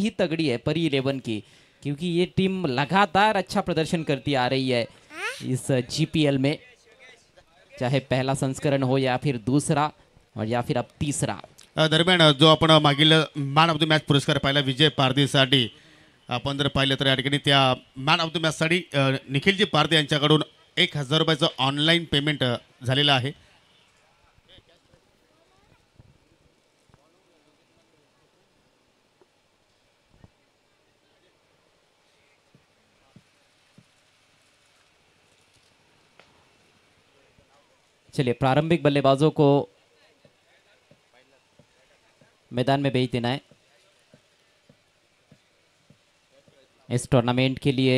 ही तगड़ी है परी 11 की, क्योंकि ये टीम लगातार अच्छा प्रदर्शन करती आ रही है इस जीपीएल में, चाहे पहला संस्करण हो या फिर दूसरा और या फिर अब तीसरा। दरम्यान जो आपण मागील मॅन ऑफ द मॅच पुरस्कार पाहिला विजय पारधीसाठी, आपण जर पाहिलं तर या ठिकाणी त्या मॅन ऑफ द मॅचसाठी निखिलजी पारधी यांच्याकडून 1000 रुपयाचं ऑनलाईन पेमेंट झालेलं आहे। चलिए प्रारंभिक बल्लेबाजों को मैदान में भेज देना है इस टूर्नामेंट के लिए।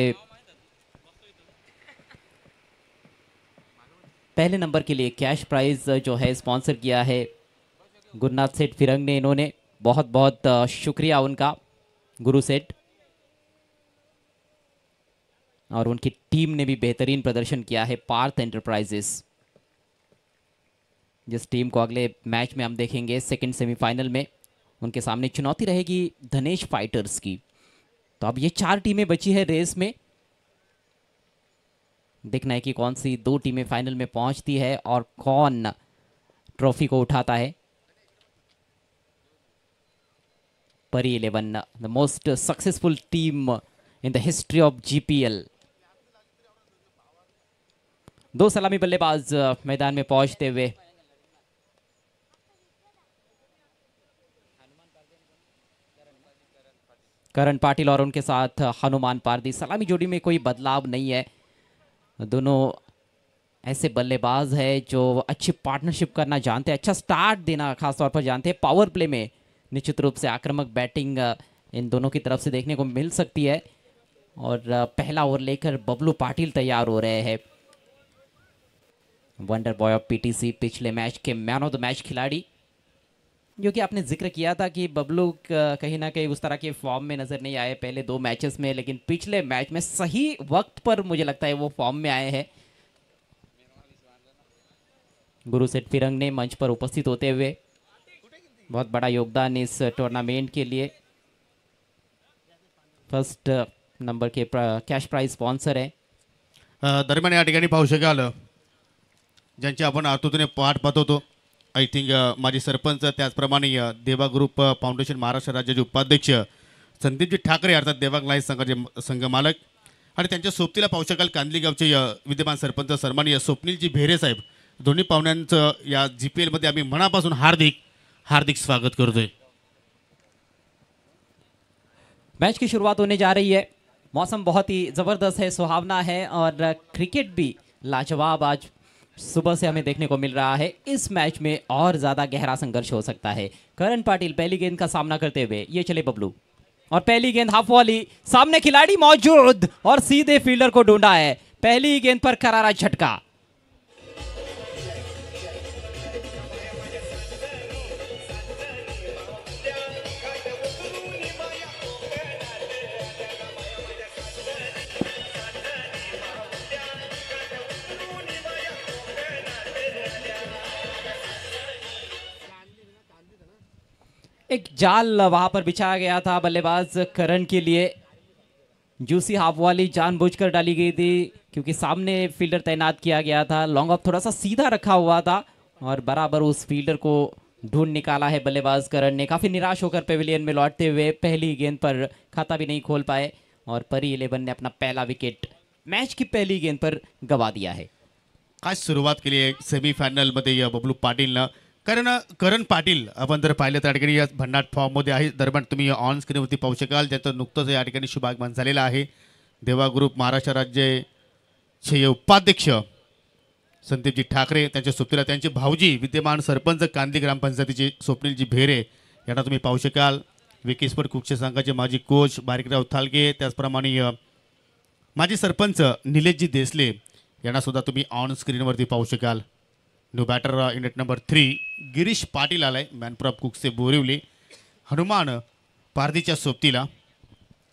पहले नंबर के लिए कैश प्राइज जो है स्पॉन्सर किया है गुरुनाथ सेठ फिरंग ने, इन्होंने बहुत बहुत शुक्रिया उनका, गुरु सेठ, और उनकी टीम ने भी बेहतरीन प्रदर्शन किया है पार्थ एंटरप्राइजेस, जिस टीम को अगले मैच में हम देखेंगे सेकंड सेमीफाइनल में। उनके सामने चुनौती रहेगी धनेश फाइटर्स की। तो अब ये 4 टीमें बची है रेस में, देखना है कि कौन सी 2 टीमें फाइनल में पहुंचती है और कौन ट्रॉफी को उठाता है। परी 11 the most successful team in the history of GPL. 2 सलामी बल्लेबाज मैदान में पहुंचते हुए, करण पाटिल और उनके साथ हनुमान पारदी। सलामी जोड़ी में कोई बदलाव नहीं है, दोनों ऐसे बल्लेबाज है जो अच्छी पार्टनरशिप करना जानते हैं, अच्छा स्टार्ट देना खासतौर पर जानते हैं। पावर प्ले में निश्चित रूप से आक्रामक बैटिंग इन दोनों की तरफ से देखने को मिल सकती है। और पहला ओवर लेकर बबलू पाटिल तैयार हो रहे हैं, वंडर बॉय ऑफ पीटीसी, पिछले मैच के मैन ऑफ द मैच खिलाड़ी, जो कि आपने जिक्र किया था कि बबलू कहीं ना कहीं उस तरह के फॉर्म में नजर नहीं आए पहले 2 मैचेस में, लेकिन पिछले मैच में सही वक्त पर मुझे लगता है वो फॉर्म में आए हैं। गुरु सेठ फिरंग ने मंच पर उपस्थित होते हुए बहुत बड़ा योगदान इस टूर्नामेंट के लिए, फर्स्ट नंबर के कैश प्राइज स्पॉन्सर है। दरम्यान या ठिकाणी पाहू शकाल ज्यांची आपण आतुरतेने पाठ पाहत होतो, आय थिंक माजी सरपंच, त्याचप्रमाणे देवा ग्रुप फाउंडेशन महाराष्ट्र राज्याचे उपाध्यक्ष संदीपजी ठाकरे अर्थात देवा लाईन्स संघाचे संघ मालक, आणि त्यांच्या सोबतीला पाहू शकाल कांदली गावचे विद्यमान सरपंच सन्माननीय स्वप्नीलजी भेरे साहेब। दोन्ही पाहुण्यांचं या जीपीएल मध्ये आम्ही मनापासून हार्दिक हार्दिक स्वागत करतोय। मैच की शुरुआत होने जा रही है, मौसम बहुत ही जबरदस्त है, सुहावना है, और क्रिकेट भी लाजवाब आज सुबह से हमें देखने को मिल रहा है। इस मैच में और ज्यादा गहरा संघर्ष हो सकता है। करण पाटिल पहली गेंद का सामना करते हुए, ये चले बबलू, और पहली गेंद हाफ वाली, सामने खिलाड़ी मौजूद और सीधे फील्डर को ढूंढा है। पहली गेंद पर करारा झटका, एक जाल वहां पर बिछाया गया था बल्लेबाज करण के लिए। जूसी हाफ वाली जानबूझकर डाली गई थी क्योंकि सामने फील्डर तैनात किया गया था। लॉन्ग ऑफ थोड़ा सा सीधा रखा हुआ था और बराबर उस फील्डर को ढूंढ निकाला है बल्लेबाज करण ने। काफी निराश होकर पेविलियन में लौटते हुए पहली गेंद पर खाता भी नहीं खोल पाए और परी 11 ने अपना पहला विकेट मैच की पहली गेंद पर गवा दिया है। काय सुरुवात केली आहे सेमीफायनल मध्ये बबलू पाटीलनं। कारण करण पाटील आपण जर पाहिलं तर या ठिकाणी या भन्नाट फॉर्ममध्ये आहे। दरम्यान तुम्ही ऑन स्क्रीनवरती पाहू शकाल ज्याचं नुकतंच या ठिकाणी शुभागमन झालेलं आहे। देवा ग्रुप महाराष्ट्र राज्याचे उपाध्यक्ष संदीपजी ठाकरे, त्यांच्या सोबतीला त्यांचे भाऊजी विद्यमान सरपंच कांदली ग्रामपंचायतीचे स्वप्नीलजी भेरे यांना तुम्ही पाहू शकाल। विकी स्पोर्ट कुक्षे संघाचे माजी कोच बारिकराव थालगे, त्याचप्रमाणे माजी सरपंच निलेशजी देसले यांना सुद्धा तुम्ही ऑन स्क्रीनवरती पाहू शकाल। New batter in net number 3 Girish Patil आलाय, मॅनप्रॉप कुकसे बोरिवली। हनुमान पारदीच्या सोबतीला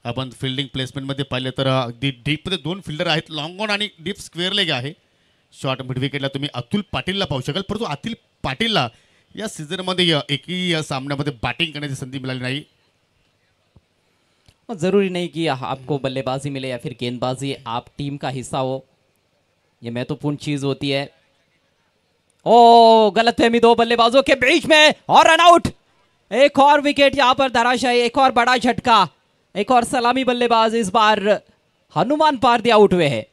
आपण फिल्डिंग प्लेसमेंटमध्ये पाहिलं तर अगदी डीपमध्ये 2 फिल्डर आहेत, लॉंग ऑन आणि डीप स्क्वेअर लेग आहे। शॉर्ट मिड विकेटला तुम्ही अतुल पाटीलला पाहू शकाल, परंतु अतुल पाटीलला या सीझनमध्ये एकही सामन्यामध्ये बॅटिंग करण्याची संधी मिळाली नाही। और ज़रूरी नहीं कि आपको बल्लेबाजी मिले या फिर गेंदबाजी, आप टीम का हिस्सा हो, ये महत्वपूर्ण चीज़ होती है। ओ गलतफहमी दो बल्लेबाजों के बीच में और रन आउट। एक और विकेट यहां पर धराशायी, एक और बड़ा झटका, एक और सलामी बल्लेबाज इस बार हनुमान पारदी आउट हुए हैं।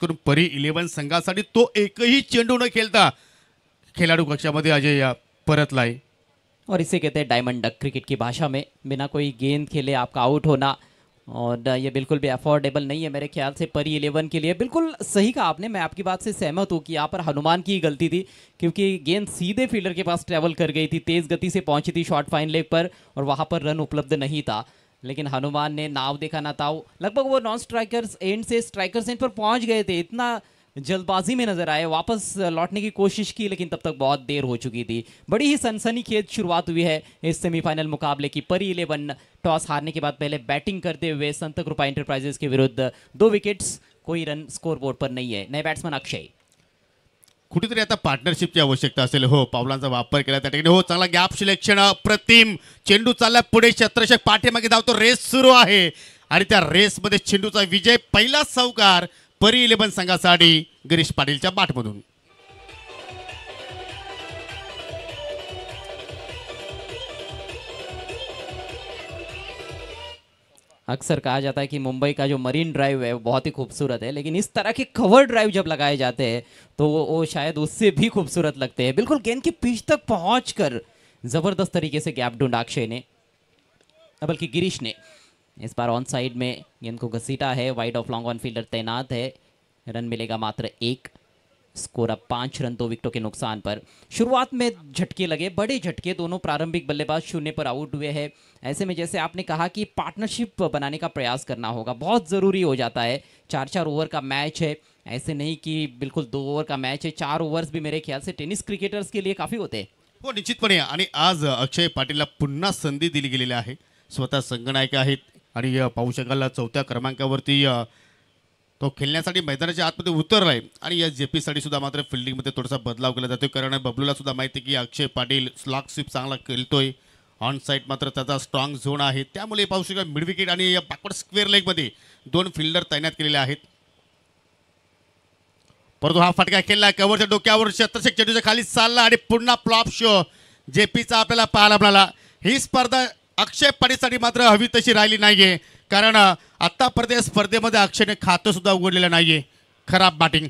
करून परी 11 संघासाठी तो एकही चेंडू न खेळता खेळाडू कक्षामध्ये अजय परतलाय। और इसे कहते हैं डायमंड डक क्रिकेट की भाषा में, बिना कोई गेंद खेले आपका आउट होना। और ये बिल्कुल भी अफोर्डेबल नहीं है मेरे ख्याल से परी 11 के लिए। बिल्कुल सही कहा आपने, मैं आपकी बात से सहमत हूँ कि यहाँ पर हनुमान की ही गलती थी, क्योंकि गेंद सीधे फील्डर के पास ट्रैवल कर गई थी, तेज़ गति से पहुंची थी शॉर्ट फाइन लेग पर, और वहाँ पर रन उपलब्ध नहीं था। लेकिन हनुमान ने नाव देखा ना ताव, लगभग वो नॉन स्ट्राइकर्स एंड से स्ट्राइकर्स एंड पर पहुंच गए थे, इतना जल्दबाजी में नजर आए, वापस लौटने की कोशिश की लेकिन तब तक बहुत देर हो चुकी थी। बड़ी ही सनसनीखेज शुरुआत हुई है इस सेमीफाइनल मुकाबले की। परी 11 टॉस हारने के बाद पहले बैटिंग करते हुए संत कृपा एंटरप्राइजेस के विरुद्ध 2 विकेट्स, कोई रन स्कोरबोर्ड पर नहीं है। नए बैट्समैन अक्षय। कुठेतरी आता पार्टनरशिपची आवश्यकता असेल। हो, पावलांचा वापर केला त्या ठिकाणी। हो, चांगला गॅप सिलेक्शन, अप्रतिम चेंडू चालला पुढे, क्षेत्ररक्षक पाठीमागे धावतो, रेस सुरू आहे आणि त्या रेसमध्ये चेंडूचा विजय, पहिला चौकार परी 11 संघासाठी गिरीश पाटीलच्या बाटमधून। अक्सर कहा जाता है कि मुंबई का जो मरीन ड्राइव है वो बहुत ही खूबसूरत है, लेकिन इस तरह के कवर ड्राइव जब लगाए जाते हैं तो वो शायद उससे भी खूबसूरत लगते हैं। बिल्कुल गेंद की पिच तक पहुंचकर जबरदस्त तरीके से गैप ढूंढा अक्षय ने, बल्कि गिरीश ने। इस बार ऑन साइड में गेंद को घसीटा है, wide of long on fielder तैनात है, रन मिलेगा मात्र 1। स्कोर अब 5 रन 2 विकेटों के नुकसान पर। शुरुआत में झटके लगे, बड़े झटके, दोनों प्रारंभिक बल्लेबाज 0 पर आउट हुए हैं। ऐसे में जैसे आपने कहा कि पार्टनरशिप बनाने का प्रयास करना होगा, बहुत ज़रूरी हो जाता है। 4-4 ओवर का मैच है, ऐसे नहीं कि बिल्कुल 2 ओवर का मैच है। 4 ओवर्स भी मेरे ख्याल से टेनिस क्रिकेटर्स के लिए काफ़ी होते हैं। हो, निश्चितपणे। आणि आज अक्षय पाटीलला पुन्हा संधी दिली गेलेली आहे। स्वतः संघनायक आहेत आणि पाहू शकाल 4थ्या क्रमांकावरती तो खेळण्यासाठी मैदानाच्या आतमध्ये उतरलाय। आणि या जेपीसाठी सुद्धा मात्र फिल्डिंगमध्ये थोडासा बदलाव केला जातोय, कारण बबलूला सुद्धा माहिती आहे की अक्षय पाटील स्लॉग स्वीप चांगला खेळतोय, ऑन साईड मात्र त्याचा स्ट्रॉंग झोन आहे, त्यामुळे पाहू शकाल मिड विकेट आणि या बॅकवर्ड स्क्वेअर लेगमध्ये 2 फिल्डर तैनात केलेले आहेत। परंतु हा फटका खेळला कव्हरच्या डोक्यावर, क्षेत्ररक्षक चेंडूच्या खाली चालला आणि पुन्हा फ्लॉप शो जेपीचा आपल्याला पाहायला मिळाला। ही स्पर्धा अक्षय पाटीलसाठी मात्र हवी तशी राहिली नाहीये, कारण आतापर्यंत या स्पर्धेमध्ये अक्षयने खातं सुद्धा उघडलेलं नाहीये। खराब बॅटिंग।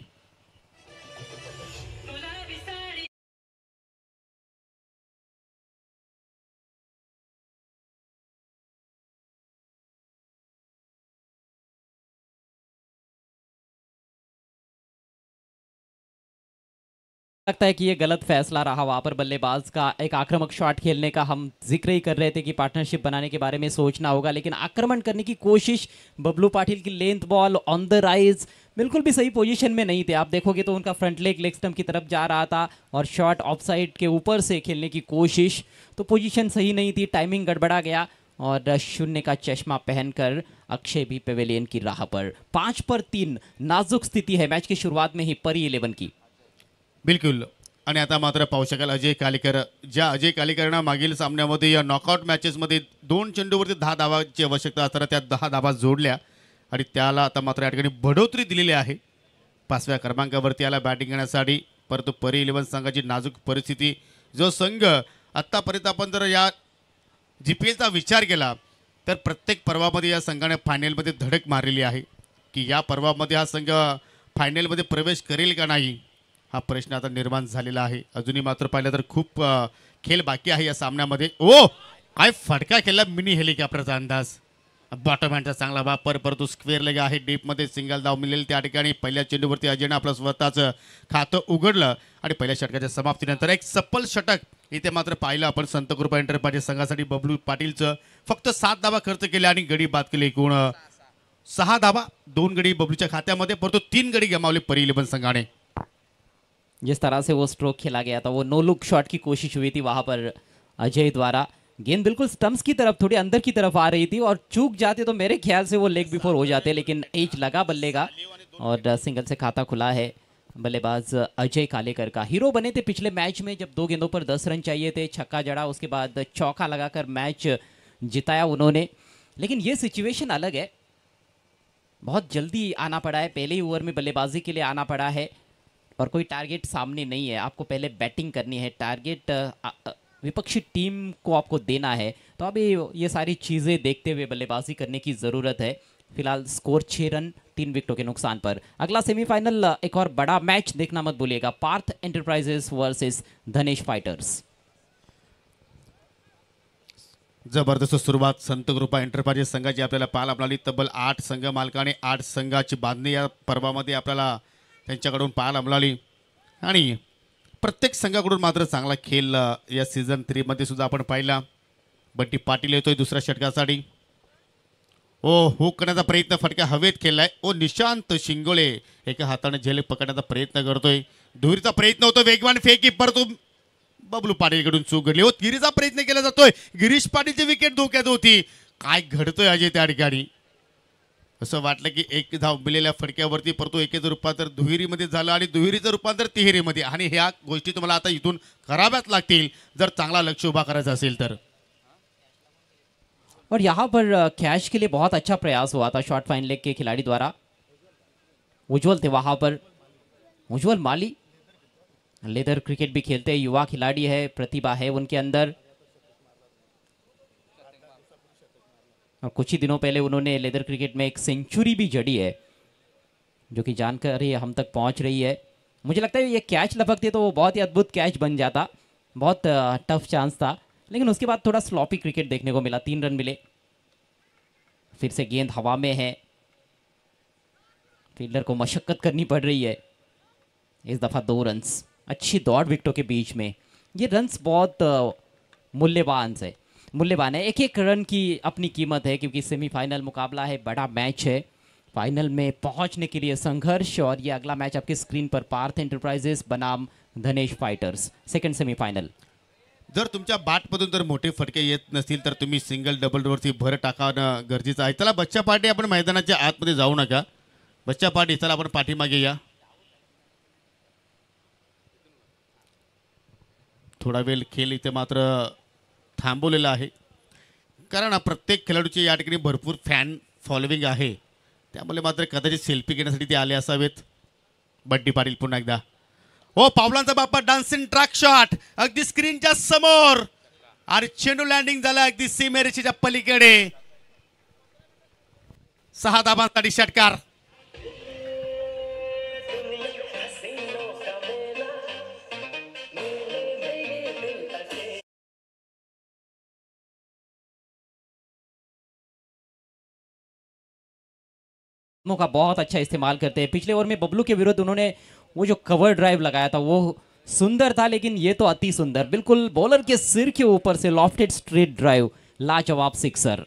लगता है कि ये गलत फैसला रहा वहाँ पर बल्लेबाज का। एक आक्रामक शॉट खेलने का हम जिक्र ही कर रहे थे कि पार्टनरशिप बनाने के बारे में सोचना होगा, लेकिन आक्रमण करने की कोशिश बबलू पाटिल की, length ball on the rise, बिल्कुल भी सही पोजीशन में नहीं थे। आप देखोगे तो उनका फ्रंट लेग स्टंप की तरफ जा रहा था और शॉट ऑफ साइड के ऊपर से खेलने की कोशिश, तो पोजीशन सही नहीं थी, टाइमिंग गड़बड़ा गया और 0 का चश्मा पहनकर अक्षय भी पेवेलियन की राह पर। 5 पर 3 नाजुक स्थिति है मैच की शुरुआत में ही परी 11 की। बिलकुल। आणि आता मात्र पाहू शकाल अजय कालेकर, ज्या अजय कालेकरनं मागील सामन्यामध्ये या नॉकआउट मॅचेसमध्ये 2 चेंडूवरती 10 धावांची आवश्यकता असताना त्या 10 धावा जोडल्या आणि त्याला आता मात्र या ठिकाणी बढोतरी दिलेली आहे। 5व्या क्रमांकावरती याला बॅटिंग करण्यासाठी। परंतु परी 11 संघाची नाजूक परिस्थिती, जो संघ आत्तापर्यंत आपण जर या जीपीएलचा विचार केला तर प्रत्येक पर्वामध्ये या संघाने फायनलमध्ये धडक मारलेली आहे, की या पर्वामध्ये हा संघ फायनलमध्ये प्रवेश करेल का नाही, हा प्रश्न आता निर्माण झालेला आहे। अजूनही मात्र पाहिलं तर खूप खेळ बाकी आहे या सामन्यामध्ये। ओ, काय फटका केला, मिनी हेलिकॉप्टरचा अंदाज। बॉटम हँडचा चांगला वापर परंतु स्क्वेअर लेग आहे डीपमध्ये सिंगल धाव मिळेल त्या ठिकाणी पहिल्या चेंडूवरती अजयने आपलं स्वतःचं खातं उघडलं आणि पहिल्या षटकाच्या समाप्तीनंतर एक सफल षटक इथे मात्र पाहिलं आपण संतकृपा एंटरप्राइजेस संघासाठी बबलू पाटीलचं फक्त 7 धावा खर्च केले आणि गडी बाद केले एकूण 6 धावा 2 गडी बबलूच्या खात्यामध्ये परंतु 3 गडी गमावले परी 11 संघाने। जिस तरह से वो स्ट्रोक खेला गया था, वो नो लुक शॉट की कोशिश हुई थी वहां पर अजय द्वारा, गेंद बिल्कुल स्टंप्स की तरफ थोड़ी अंदर की तरफ आ रही थी और चूक जाते तो मेरे ख्याल से वो लेग बिफोर हो जाते, लेकिन एज लगा बल्ले का और सिंगल से खाता खुला है बल्लेबाज अजय कालेकर का। हीरो बने थे पिछले मैच में जब 2 गेंदों पर 10 रन चाहिए थे, छक्का जड़ा, उसके बाद चौका लगाकर मैच जिताया उन्होंने। लेकिन ये सिचुएशन अलग है, बहुत जल्दी आना पड़ा है, पहले ही ओवर में बल्लेबाजी के लिए आना पड़ा है और कोई टारगेट सामने नहीं है, आपको पहले बैटिंग करनी है, टारगेट विपक्षी टीम को आपको देना है, तो अभी ये सारी चीज़ें देखते हुए बल्लेबाजी करने की ज़रूरत है। फिलहाल स्कोर 6 रन 3 विकेटों के नुकसान पर। अगला सेमीफाइनल एक और बड़ा मैच देखना मत भूलिएगा, पार्थ एंटरप्राइजेस वर्सेस धनेश फाइटर्स। जबरदस्त सुरुवात संतकृपा एंटरप्राइजेस संघाची आपल्याला पाहायला मिळाली। तब्बल 8 संघ मालकाने 8 संघाची बांधणी या पर्वामध्ये आपल्याला त्यांच्याकडून पाहायला मिळाली आणि प्रत्येक संघाकडून मात्र चांगला खेळ या सीझन 3 मध्ये सुद्धा आपण पाहिला। बंटी पाटील येतोय दुसऱ्या षटकासाठी, ओ हुक करण्याचा प्रयत्न, फटका हवेत खेळलाय, ओ निशांत शिंगोळे एका हाताने झेल पकडण्याचा प्रयत्न करतोय, दुहेरीचा प्रयत्न होतो, वेगवान फेकी परंतु बबलू पाटीलकडून चूक घडली, ओ तिरीचा प्रयत्न केला जातोय, गिरीश पाटीलची विकेट धोक्यात होती, काय घडतोय अजय त्या ठिकाणी। असं वाटलं की एक धाव मिळालेल्या फटक्यावरती परंतु एकेचं रूपांतर दुहेरीमध्ये झालं आणि दुहेरीचं रूपांतर तिहेरीमध्ये आणि ह्या गोष्टी तुम्हाला आता इथून कराव्याच लागतील जर चांगला लक्ष्य उभा करायचा असेल तर। और यहाँ पर कैच के लिए बहुत अच्छा प्रयास हुआ था शॉर्ट फाइन लेग के खिलाड़ी द्वारा, उज्जवल थे वहाँ पर, उज्जवल माली लेदर क्रिकेट भी खेलते हैं, युवा खिलाड़ी है, प्रतिभा है उनके अंदर और कुछ ही दिनों पहले उन्होंने लेदर क्रिकेट में एक सेंचुरी भी जड़ी है जो कि जानकारी हम तक पहुंच रही है। मुझे लगता है ये कैच लपकते तो वो बहुत ही अद्भुत कैच बन जाता, बहुत टफ चांस था, लेकिन उसके बाद थोड़ा स्लॉपी क्रिकेट देखने को मिला। 3 रन मिले, फिर से गेंद हवा में है, फील्डर को मशक्कत करनी पड़ रही है, इस दफ़ा 2 रन्स, अच्छी दौड़ विकेटों के बीच में, ये रन्स बहुत मूल्यवान है। एक एक रन की अपनी कीमत है क्योंकि सेमीफाइनल मुकाबला है, बड़ा मैच है, फाइनल में पहुंचने के लिए संघर्ष। और ये अगला मैच आपकी स्क्रीन पर पार्थ एंटरप्राइजेस बनाम धनेश फाइटर्स, सेकंड सेमीफाइनल। जर तुमच्या बॅटमधून जर मोठे फटके येत नसतील तर तुम्ही सिंगल डबल वरती भर टाकणं गरजेचं आहे। चला बच्चा पार्टी आपण मैदानाच्या आतमध्ये जाऊ नका, बच्चा पार्टी चला आपण पाठीमागे या, थोडा वेळ खेळ इथे मात्र थांबवलेला आहे कारण प्रत्येक खेळाडूची या ठिकाणी भरपूर फॅन फॉलोविंग आहे, त्यामुळे मात्र कदाचित सेल्फी घेण्यासाठी ते आले असावेत। बंटी पाटील पुन्हा एकदा, ओ पावलांचा बाप्पा डान्सिंग ट्रॅक शॉट अगदी स्क्रीनच्या समोर आणि चेंडू लँडिंग झाला अगदी सीमेरेषेच्या पलीकडे, 6 धावांसाठी षटकार। का बहुत अच्छा इस्तेमाल करते हैं। पिछले ओवर में बबलू के विरुद्ध उन्होंने वो जो कवर ड्राइव लगाया था वो सुंदर था, लेकिन ये तो अति सुंदर, बिल्कुल बॉलर के सिर के ऊपर से लॉफ्टेड स्ट्रेट ड्राइव, लाजवाब सिक्सर।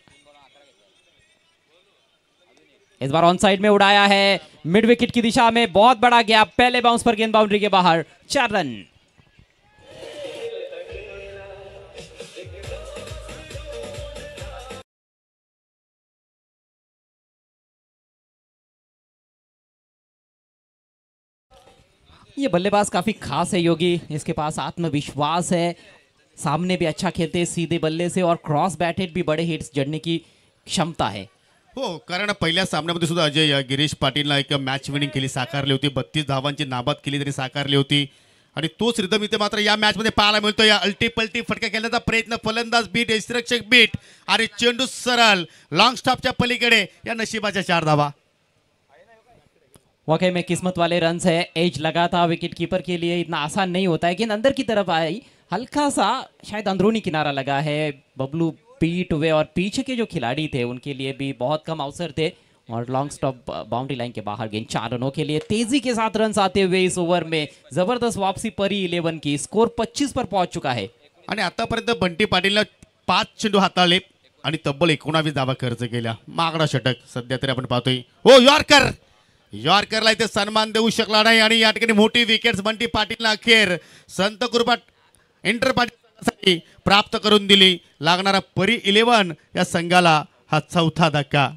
इस बार ऑन साइड में उड़ाया है मिड विकेट की दिशा में, बहुत बड़ा गैप, पहले बाउंस पर गेंद बाउंड्री के बाहर, 4 रन। ये बल्लेबाज काफी खास है योगी, इसके पास आत्मविश्वास है, सामने भी अच्छा खेलते हैं सीधे बल्ले से और क्रॉस बैटेड भी बड़े हिट्स जड़ने की क्षमता है। हो, कारण पहिल्या सामन्यामध्ये सुद्धा अजय गिरीश पाटीलला एक मॅच विनिंग केली, साकारली होती, 32 धावांची नाबाद केली तरी साकारली होती आणि तोच रिदम इथे मात्र या मॅच मध्ये पाहायला मिळतो। या अल्टी पल्टी फटका खेळण्याचा प्रयत्न, फलंदाज बीट, यष्टिरक्षक बीट आणि चेंडू सरळ लॉन्ग स्टॉपच्या पलीकडे, या नशिबाच्या 4 धावा। वाकई में किस्मत वाले रन्स है, एज लगा था विकेट कीपर के लिए, इतना आसान नहीं होता है। गेंद अंदर की तरफ आई, हल्का सा शायद अंदरूनी किनारा लगा है, बबलू पीट हुए और पीछे के जो खिलाड़ी थे उनके लिए भी बहुत कम अवसर थे और लॉन्ग स्टॉप बाउंड्री लाइन के बाहर गेंद 4 रनों के लिए तेजी के साथ रन आते हुए इस ओवर में जबरदस्त वापसी परी 11 की। स्कोर 25 पर पहुंच चुका है आणि आतापर्यंत बंटी पाटीलनं 5 चेंडू हाताळले आणि तब्बल 19 धावा खर्च केल्या। मागणा षटक सध्या तरी आपण पाहतोय। हो यॉर्कर, यॉर्करला इथे सन्मान देऊ शकला नाही आणि या ठिकाणी मोठी विकेट्स बंटी पाटीलला अखेर संत कृपा इंटर पाटील प्राप्त करून दिली। लागणारा परी 11 या संघाला हा चौथा धक्का।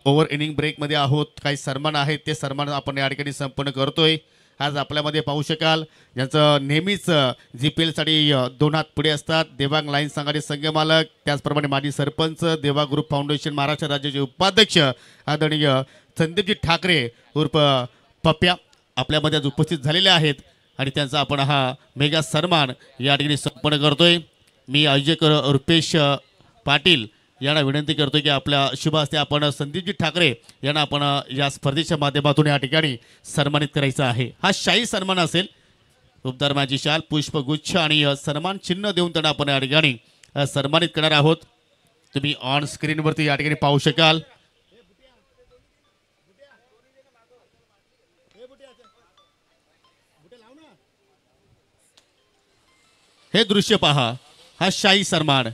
ओव्हर इनिंग ब्रेक मध्ये आहोत, काही सन्मान आहेत ते सन्मान आपण या ठिकाणी संपन्न करतोय। आज आपल्यामध्ये पाहू शकाल ज्यांचं नेहमीच GPL साठी 2 हात पुढे असतात देवांग लाईन संघाचे संघमालक, त्याचप्रमाणे माजी सरपंच, देवा ग्रुप फाउंडेशन महाराष्ट्र राज्याचे उपाध्यक्ष आदरणीय संदीपजी ठाकरे उर्फ पप्प्या आपल्यामध्ये आज उपस्थित झालेले आहेत आणि त्यांचा आपण हा मेगा सन्मान या ठिकाणी संपन्न करतोय। मी आयोजक रुपेश पाटील यांना विनंती करतो की आपल्या शुभ हस्ते आपण संदीपजी ठाकरे यांना आपण या स्पर्धेच्या माध्यमातून या ठिकाणी सन्मानित करायचं आहे। हा शाही सन्मान असेल, उपधर्माची शाल, पुष्पगुच्छ आणि सन्मान चिन्ह देऊन त्यांना आपण या ठिकाणी सन्मानित करणार आहोत। तुम्ही ऑन स्क्रीनवरती या ठिकाणी पाहू शकाल। हे दृश्य पहा, हा शाही सन्मान,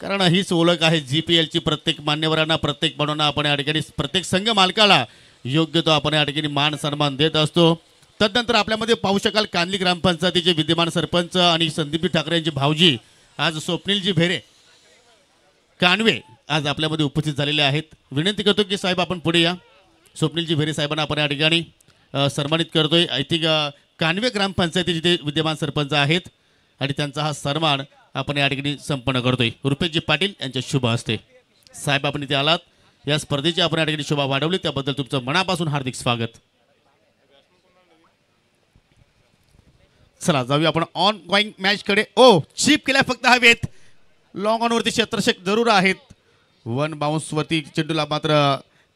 कारण हीच ओळख आहे GPL ची। प्रत्येक मान्यवरांना, प्रत्येक बनवणं आपण या ठिकाणी प्रत्येक संघ मालकाला योग्य तो आपण या ठिकाणी मान सन्मान देत असतो। तदनंतर आपल्यामध्ये पाहू शकाल कांदली ग्रामपंचायतीचे विद्यमान सरपंच आणि संदीपजी ठाकरे यांचे भाऊजी आज स्वप्नीलजी भेरे कानवे आज आपल्यामध्ये उपस्थित झालेले आहेत। विनंती करतो की साहेब आपण पुढे या। स्वप्नीलजी भेरे साहेबांना आपण या ठिकाणी सन्मानित करतोय। ऐतिक कानवे ग्रामपंचायतीचे ते विद्यमान सरपंच आहेत आणि त्यांचा हा सन्मान आपण या ठिकाणी संपन्न करतोय रुपेशजी पाटील यांच्या शुभ हस्ते। साहेब आपण इथे आलात, या स्पर्धेची आपण या ठिकाणी शोभा वाढवली त्याबद्दल तुमचं मनापासून हार्दिक स्वागत। चला जाऊया आपण ऑन गोइंग मॅच कडे। ओ चीप केल्या फक्त हवेत, लॉंग ऑन वरती क्षेत्ररक्षक जरूर आहेत। 1 बाउन्स वरती चेंडूला मात्र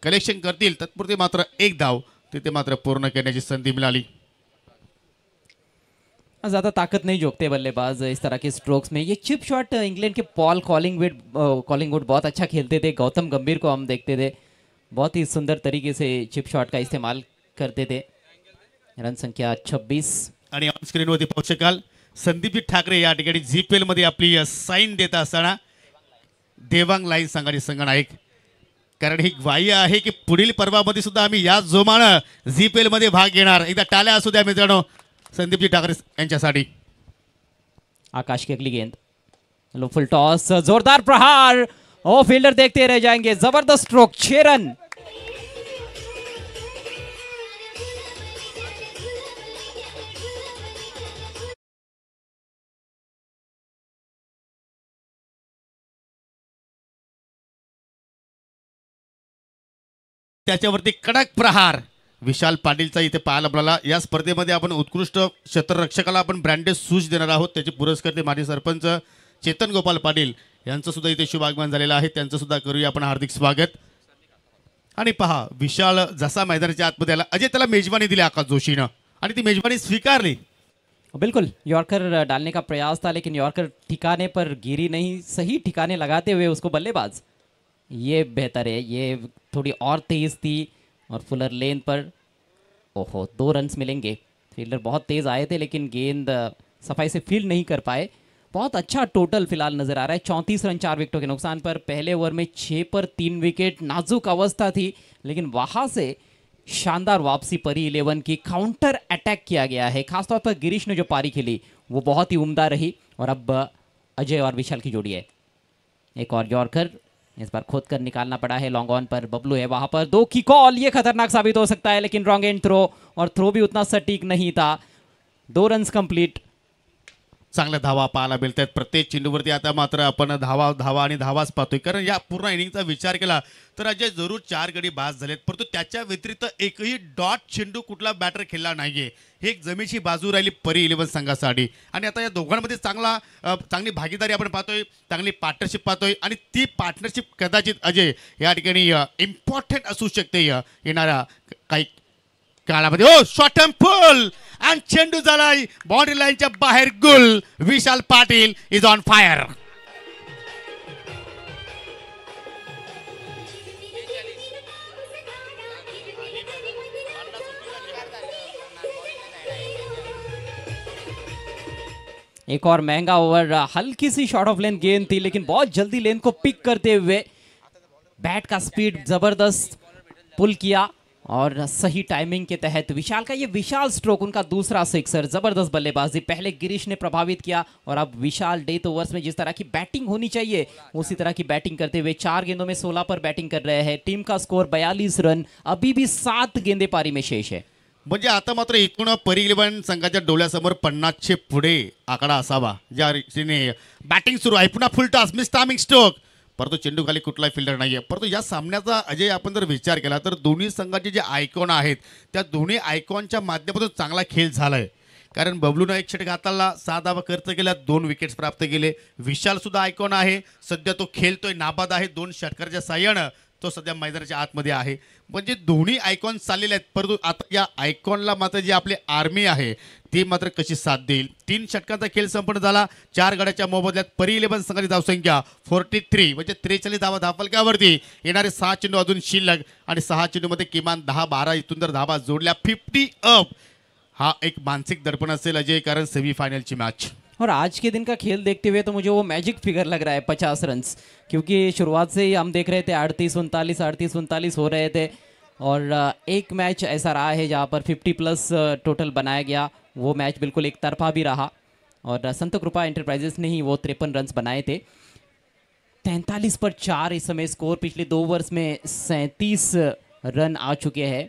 कलेक्शन करतील, तत्पुरते मात्र 1 धाव तिथे मात्र पूर्ण करण्याची संधी मिळाली। ज़्यादा ताकत नहीं जोकते बल्लेबाज इस तरह के स्ट्रोक्स में। ये चिप शॉट इंग्लैंड के पॉल कॉलिंगवुड बहुत अच्छा खेलते थे। गौतम गंभीर को हम देखते थे बहुत ही सुंदर तरीके से चिप शॉट का इस्तेमाल करते थे। रन संख्या 26 आणि ऑन स्क्रीनवरती पाहू शकाल संदीपजी ठाकरे या ठिकाणी GPL मध्ये आपली साईन देत असताना देवांग लाईन संघाचे संघनायक, कारण ही ग्वाही आहे की पुढील पर्वामध्ये सुद्धा आम्ही या जोमानं GPL मध्ये भाग घेणार। एकदा टाळ्या असू द्या मित्रांनो संदीपजी ठाकरे यांच्यासाठी। आकाश की अगली गेंद, लो फुल टॉस, जोरदार प्रहार, ओ फील्डर देखते रह जाएंगे। जबरदस्त स्ट्रोक, 6 रन। त्याच्यावरती कडक प्रहार विशाल पाटीलचा इथे पाहायला मिळाला। या स्पर्धेमध्ये आपण उत्कृष्ट क्षेत्ररक्षकाला आपण ब्रँडेड शूज देणार आहोत। त्याचे पुरस्कार ते माजी सरपंच चेतन गोपाल पाटील यांचं सुद्धा इथे शुभागमन झालेलं आहे, त्यांचं सुद्धा करूया आपण हार्दिक स्वागत। आणि पहा विशाल जसा मैदानाच्या आतमध्ये आला, अजय त्याला मेजबानी दिली आकाश जोशीनं आणि ती मेजबानी स्वीकारली। बिल्कुल यॉर्कर डालने का प्रयास था लेकिन यॉर्कर ठिकाने पर गिरी नहीं, सही ठिकाने लगाते हुए उसको बल्लेबाज, ये बेहतर है। ये थोड़ी और तेज थी और फुलर लेन पर ओहो 2 रन्स मिलेंगे। फील्डर बहुत तेज़ आए थे लेकिन गेंद सफाई से फील्ड नहीं कर पाए। बहुत अच्छा टोटल फिलहाल नज़र आ रहा है, 34 रन 4 विकेटों के नुकसान पर। पहले ओवर में 6 पर 3 विकेट, नाजुक अवस्था थी लेकिन वहाँ से शानदार वापसी परी 11 की। काउंटर अटैक किया गया है, खासतौर पर गिरीश ने जो पारी खेली वो बहुत ही उम्दा रही। और अब अजय और विशाल की जोड़ी है। एक और यॉर्कर इस बार खोद कर निकालना पड़ा है। लॉन्ग ऑन पर बबलू है, वहां पर 2 की कॉल, ये खतरनाक साबित हो सकता है लेकिन रॉन्ग एंड थ्रो, और थ्रो भी उतना सटीक नहीं था। 2 रन्स कंप्लीट। चांगल्या धावा पाहायला मिळत आहेत प्रत्येक चेंडूवरती। आता मात्र आपण धावा धावा आणि धावाच पाहतोय, कारण या पूर्ण इनिंगचा विचार केला तर अजय जरूर 4 गडी बाद झालेत, परंतु त्याच्या व्यतिरिक्त एकही डॉट चेंडू कुठला बॅटर खेळला नाहीये। हे एक जमेची बाजू राहिली परी 11 संघासाठी। आणि आता या दोघांमध्ये चांगली भागीदारी आपण पाहतोय, चांगली पार्टनरशिप पाहतोय आणि ती पार्टनरशिप कदाचित अजय या ठिकाणी इम्पॉर्टंट असू शकते येणाऱ्या काही काळामध्ये ओ शॉर्ट टर्म पुल आणि चेंडू झालाय बाउंड्री लाईनच्या बाहेर गुल. Vishal Patil is on fire. एक और महंगा ओवर, हल्की सी शॉर्ट ऑफ लेन गेंद थी लेकिन बहुत जल्दी लेन को पिक करते हुए बैट का स्पीड जबरदस्त पुल किया और सही टाइमिंग के तहत विशाल का ये विशाल स्ट्रोक, उनका दूसरा सिक्सर. जबरदस्त बल्लेबाजी पहले गिरीश ने प्रभावित किया और अब विशाल डेथ ओवर्स में जिस तरह की बैटिंग होनी चाहिए उसी तरह की बैटिंग करते हुए 4 गेंदों में 16 पर बैटिंग कर रहे हैं. टीम का स्कोर 42 रन, अभी भी 7 गेंदे पारी में शेष है. म्हणजे आता मात्र एकूण परी इलेव्हन संघाच्या डोळ्यासमोर 50चे पुढे आकडा असावा ज्या रीतीने बॅटिंग सुरू आहे. पुन्हा full toss miss timing stroke, परंतु चेंडू खाली कुठलाही फिल्डर नाहीये. परंतु या सामन्याचा अजय आपण जर विचार केला तर दोन्ही संघाचे जे आयकॉन आहेत त्या दोन्ही आयकॉनच्या माध्यमातून चांगला खेळ झालाय. कारण बबलूनं एक षटक हाताळला, 6 धावा खर्च केल्या, 2 विकेट्स प्राप्त केले. विशाल सुद्धा आयकॉन आहे, सध्या तो खेळतोय, नाबाद आहे, 2 षटकाच्या साह्यानं तो सध्या मैदानाच्या आतमध्ये आहे. म्हणजे दोन्ही आयकॉन चाललेले आहेत. परंतु आता या आयकॉनला मात्र जी आपली आर्मी आहे ती मात्र कशी साथ देईल. 3 षटकांचा खेळ संपन्न झाला. 4 गड्याच्या मोबदल्यात परी इलेव्हन संघाची धावसंख्या 43 म्हणजे 43 धावा धावफलकावरती. येणारे 6 चेंडू अजून शिल्लक आणि 6 चेंडूमध्ये किमान 10-12 इथून जर धावा जोडल्या 50 अप. हा एक मानसिक दडपण असेल अजय, कारण सेमीफाइनलची मॅच और आज के दिन का खेल देखते हुए तो मुझे वो मैजिक फिगर लग रहा है 50 रन्स, क्योंकि शुरुआत से ही हम देख रहे थे 38-39 हो रहे थे और एक मैच ऐसा रहा है जहाँ पर 50+ टोटल बनाया गया. वो मैच बिल्कुल एक तरफा भी रहा और संत कृपा एंटरप्राइजेस ने ही वो 53 रन्स बनाए थे. 43 पर 4 इस समय स्कोर. पिछले 2 ओवर्स में 37 रन आ चुके हैं.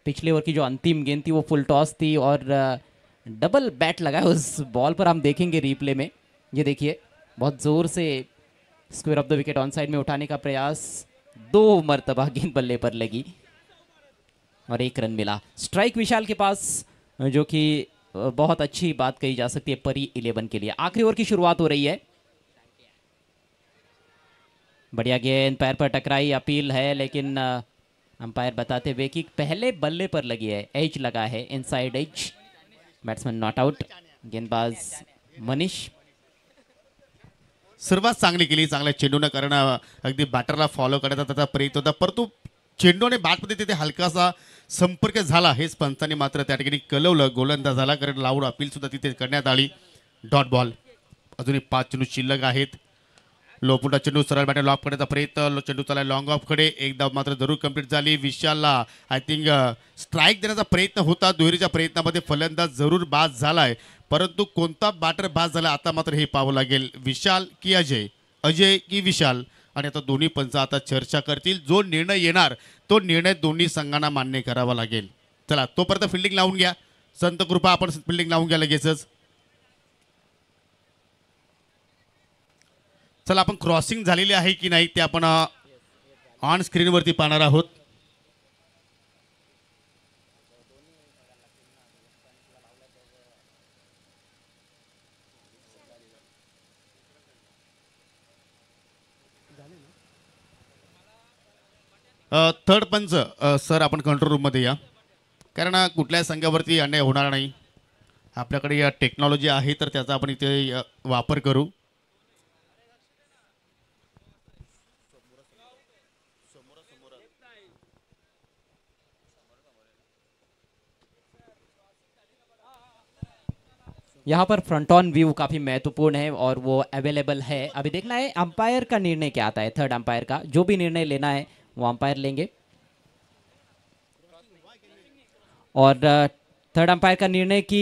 पिछले ओवर की जो अंतिम गेंद थी वो फुल टॉस थी और डबल बैट लगा है उस बॉल पर. हम देखेंगे रिप्ले में, ये देखिए बहुत ज़ोर से square of the wicket on side में उठाने का प्रयास, 2 मरतबा गेंद बल्ले पर लगी और 1 रन मिला. स्ट्राइक विशाल के पास, जो कि बहुत अच्छी बात कही जा सकती है परी 11 के लिए. आखिरी ओवर की शुरुआत हो रही है. बढ़िया गेंद पैर पर टकराई, अपील है लेकिन अंपायर बताते हुए कि पहले बल्ले पर लगी है, एज लगा है, inside edge. Batsman not out. गेंदबाज मनीष सुरुवात चांगली केली, चांगल्या चेंडूनं, कारण अगदी बॅटरला फॉलो करण्याचा त्याचा प्रयत्न होता. परंतु चेंडूने बॅटमध्ये तिथे हलकासा संपर्क झाला, हेच पंचांनी मात्र त्या ठिकाणी कळवलं. गोलंदाज झाला, कारण लाऊड अपील सुद्धा तिथे करण्यात आली. Dot ball. अजूनही 5 चेंडू शिल्लक आहेत. लोपुटा चेंडू सरळ बॅटर लॉक करण्याचा प्रयत्न, चेंडू चालला लॉंग ऑफ कडे. एक धाव मात्र जरूर कंप्लीट झाली. विशालला आय थिंक स्ट्राईक देण्याचा प्रयत्न होता. दुहेरीच्या प्रयत्नामध्ये फलंदाज जरूर बाद झालाय, परंतु कोणता बॅटर बाद झाला आता मात्र हे पाहावं लागेल. विशाल की अजय, अजय की विशाल. आणि आता दोन्ही पंच आता चर्चा करतील. जो निर्णय येणार तो निर्णय दोन्ही संघांना मान्य करावा लागेल. चला तोपर्यंत फिल्डिंग लावून घ्या. संत कृपा आपण फिल्डिंग लावून घ्या लगेचच. चला आपण क्रॉसिंग झालेली आहे की नाही ते आपण ऑन स्क्रीनवरती पाहणार आहोत. थर्ड पंच सर आपण कंट्रोल रूममध्ये या, कारण कुठल्याही संघावरती अन्याय होणार नाही. आपल्याकडे या टेक्नॉलॉजी आहे तर त्याचा आपण इथे वापर करू. यहाँ पर फ्रंट ऑन व्यू काफ़ी महत्वपूर्ण है और वो अवेलेबल है. अभी देखना है अंपायर का निर्णय क्या आता है. थर्ड अंपायर का जो भी निर्णय लेना है वो अंपायर लेंगे और थर्ड अंपायर का निर्णय की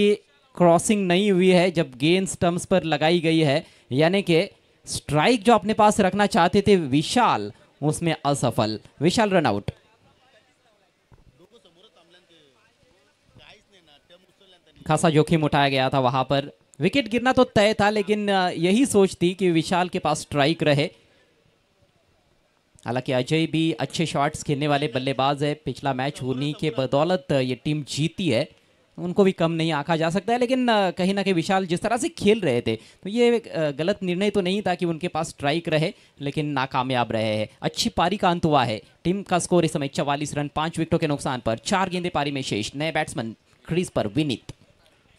क्रॉसिंग नहीं हुई है जब गेंद स्टंप्स पर लगाई गई है, यानी कि स्ट्राइक जो अपने पास रखना चाहते थे विशाल, उसमें असफल. विशाल रन आउट. खासा जोखिम उठाया गया था वहां पर. विकेट गिरना तो तय था लेकिन यही सोच थी कि विशाल के पास स्ट्राइक रहे. हालांकि अजय भी अच्छे शॉट्स खेलने वाले बल्लेबाज है. पिछला मैच उन्हीं के बदौलत ये टीम जीती है. उनको भी कम नहीं आंका जा सकता है, लेकिन कहीं ना कहीं विशाल जिस तरह से खेल रहे थे तो ये गलत निर्णय तो नहीं था कि उनके पास स्ट्राइक रहे, लेकिन नाकामयाब रहे हैं। अच्छी पारी का अंत हुआ है। टीम का स्कोर इस समय 44 रन 5 विकेटों के नुकसान पर। 4 गेंदे पारी में शेष। नए बैट्समैन क्रीज पर विनीत।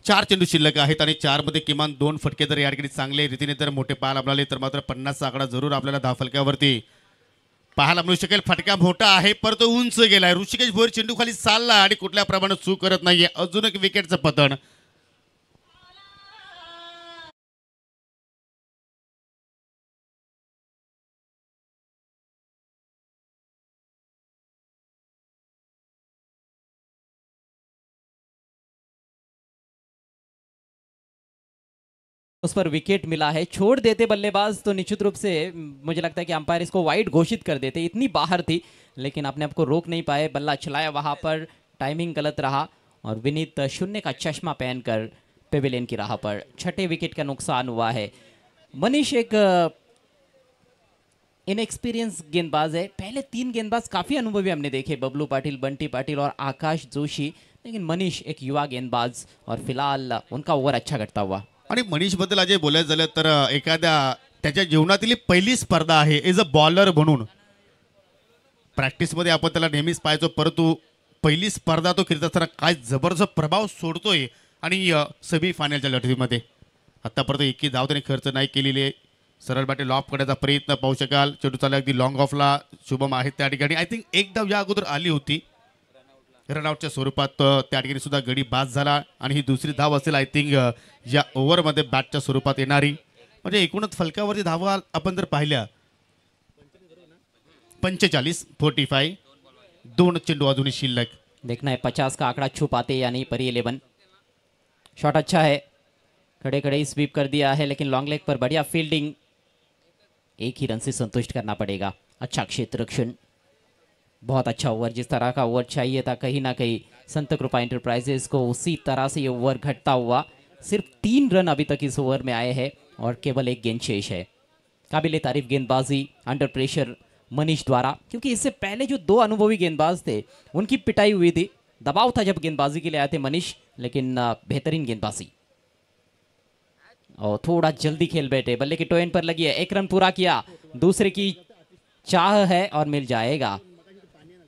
4 चेंडू शिल्लक आहेत आणि 4 मध्ये किमान 2 फटके जर या ठिकाणी चांगले रीतीने जर मोठे पाहायला मिळाले तर मात्र 50चा आकडा जरूर आपल्याला धावफलकावरती पाहायला मिळू शकेल. फटका मोठा आहे परंतु उंच गेलाय. ऋषिकेश भोईर चेंडू खाली चालला आणि कुठल्या प्रमाणात चूक करत नाहीये. अजून एक विकेटचं पतन. उस पर विकेट मिला है। छोड़ देते बल्लेबाज तो निश्चित रूप से मुझे लगता है कि अंपायर इसको वाइड घोषित कर देते। इतनी बाहर थी लेकिन अपने आप को रोक नहीं पाए। बल्ला चलाया वहां पर, टाइमिंग गलत रहा और विनीत शून्य का चश्मा पहनकर पेविलियन की राह पर। 6ठे विकेट का नुकसान हुआ है। मनीष एक इनएक्सपीरियंस गेंदबाज है। पहले 3 गेंदबाज काफी अनुभवी हमने देखे, बबलू पाटिल, बंटी पाटिल और आकाश जोशी, लेकिन मनीष एक युवा गेंदबाज और फिलहाल उनका ओव्हर अच्छा घटता हुआ। आणि मनीष बद्दल अजय बोलायचं झालं तर एखाद्या त्याच्या जीवनातील पहिली स्पर्धा आहे एज अ बॉलर म्हणून. प्रॅक्टिसमध्ये आपण त्याला नेहमीच पाहायचो परंतु पहिली स्पर्धा तो खेळत असताना काय जबरदस्त प्रभाव सोडतोय. आणि सेमी फायनलच्या लढतीमध्ये आतापर्यंत एकही धाव त्याने खर्च नाही केलेली आहे. सरळ बॅटे लॉफ करण्याचा प्रयत्न पाहू शकाल. चेंडू चालला अगदी लॉंग ऑफला शुभम आहेत त्या ठिकाणी. आय थिंक एक धाव या अगोदर आली होती रनआउटच्या स्वरूपात. त्या ठिकाणी सुद्धा गडी बाद झाला आणि ही दुसरी धाव असेल आय थिंक या ओव्हरमध्ये बॅटच्या स्वरूपात येणारी. म्हणजे एकूणच फलकावरती धावा आपण जर पाहिल्या 45 2 चेंडू अजूनही शिल्लक. देखना है 50 का आंकड़ा छू पाते या नहीं परी 11। शॉट अच्छा है, खड़े खड़े ही स्वीप कर दिया है, लेकिन लॉन्ग लेग पर बढ़िया फील्डिंग। एक ही रन से संतुष्ट करना पड़ेगा। अच्छा क्षेत्र रक्षण, बहुत अच्छा ओवर। जिस तरह का ओवर चाहिए था कहीं ना कहीं संत कृपा इंटरप्राइजेस को उसी तरह से ये ओवर घटता हुआ। सिर्फ 3 रन अभी तक इस ओवर में आए हैं और केवल 1 गेंद शेष है। काबिल तारीफ गेंदबाजी अंडर प्रेशर मनीष द्वारा, क्योंकि इससे पहले जो 2 अनुभवी गेंदबाज थे उनकी पिटाई हुई थी। दबाव था जब गेंदबाजी के लिए आए थे मनीष, लेकिन बेहतरीन गेंदबाजी और थोड़ा जल्दी खेल बैठे। बल्ले की टोइन पर लगी है, 1 रन पूरा किया। दूसरे की चाह है और मिल जाएगा,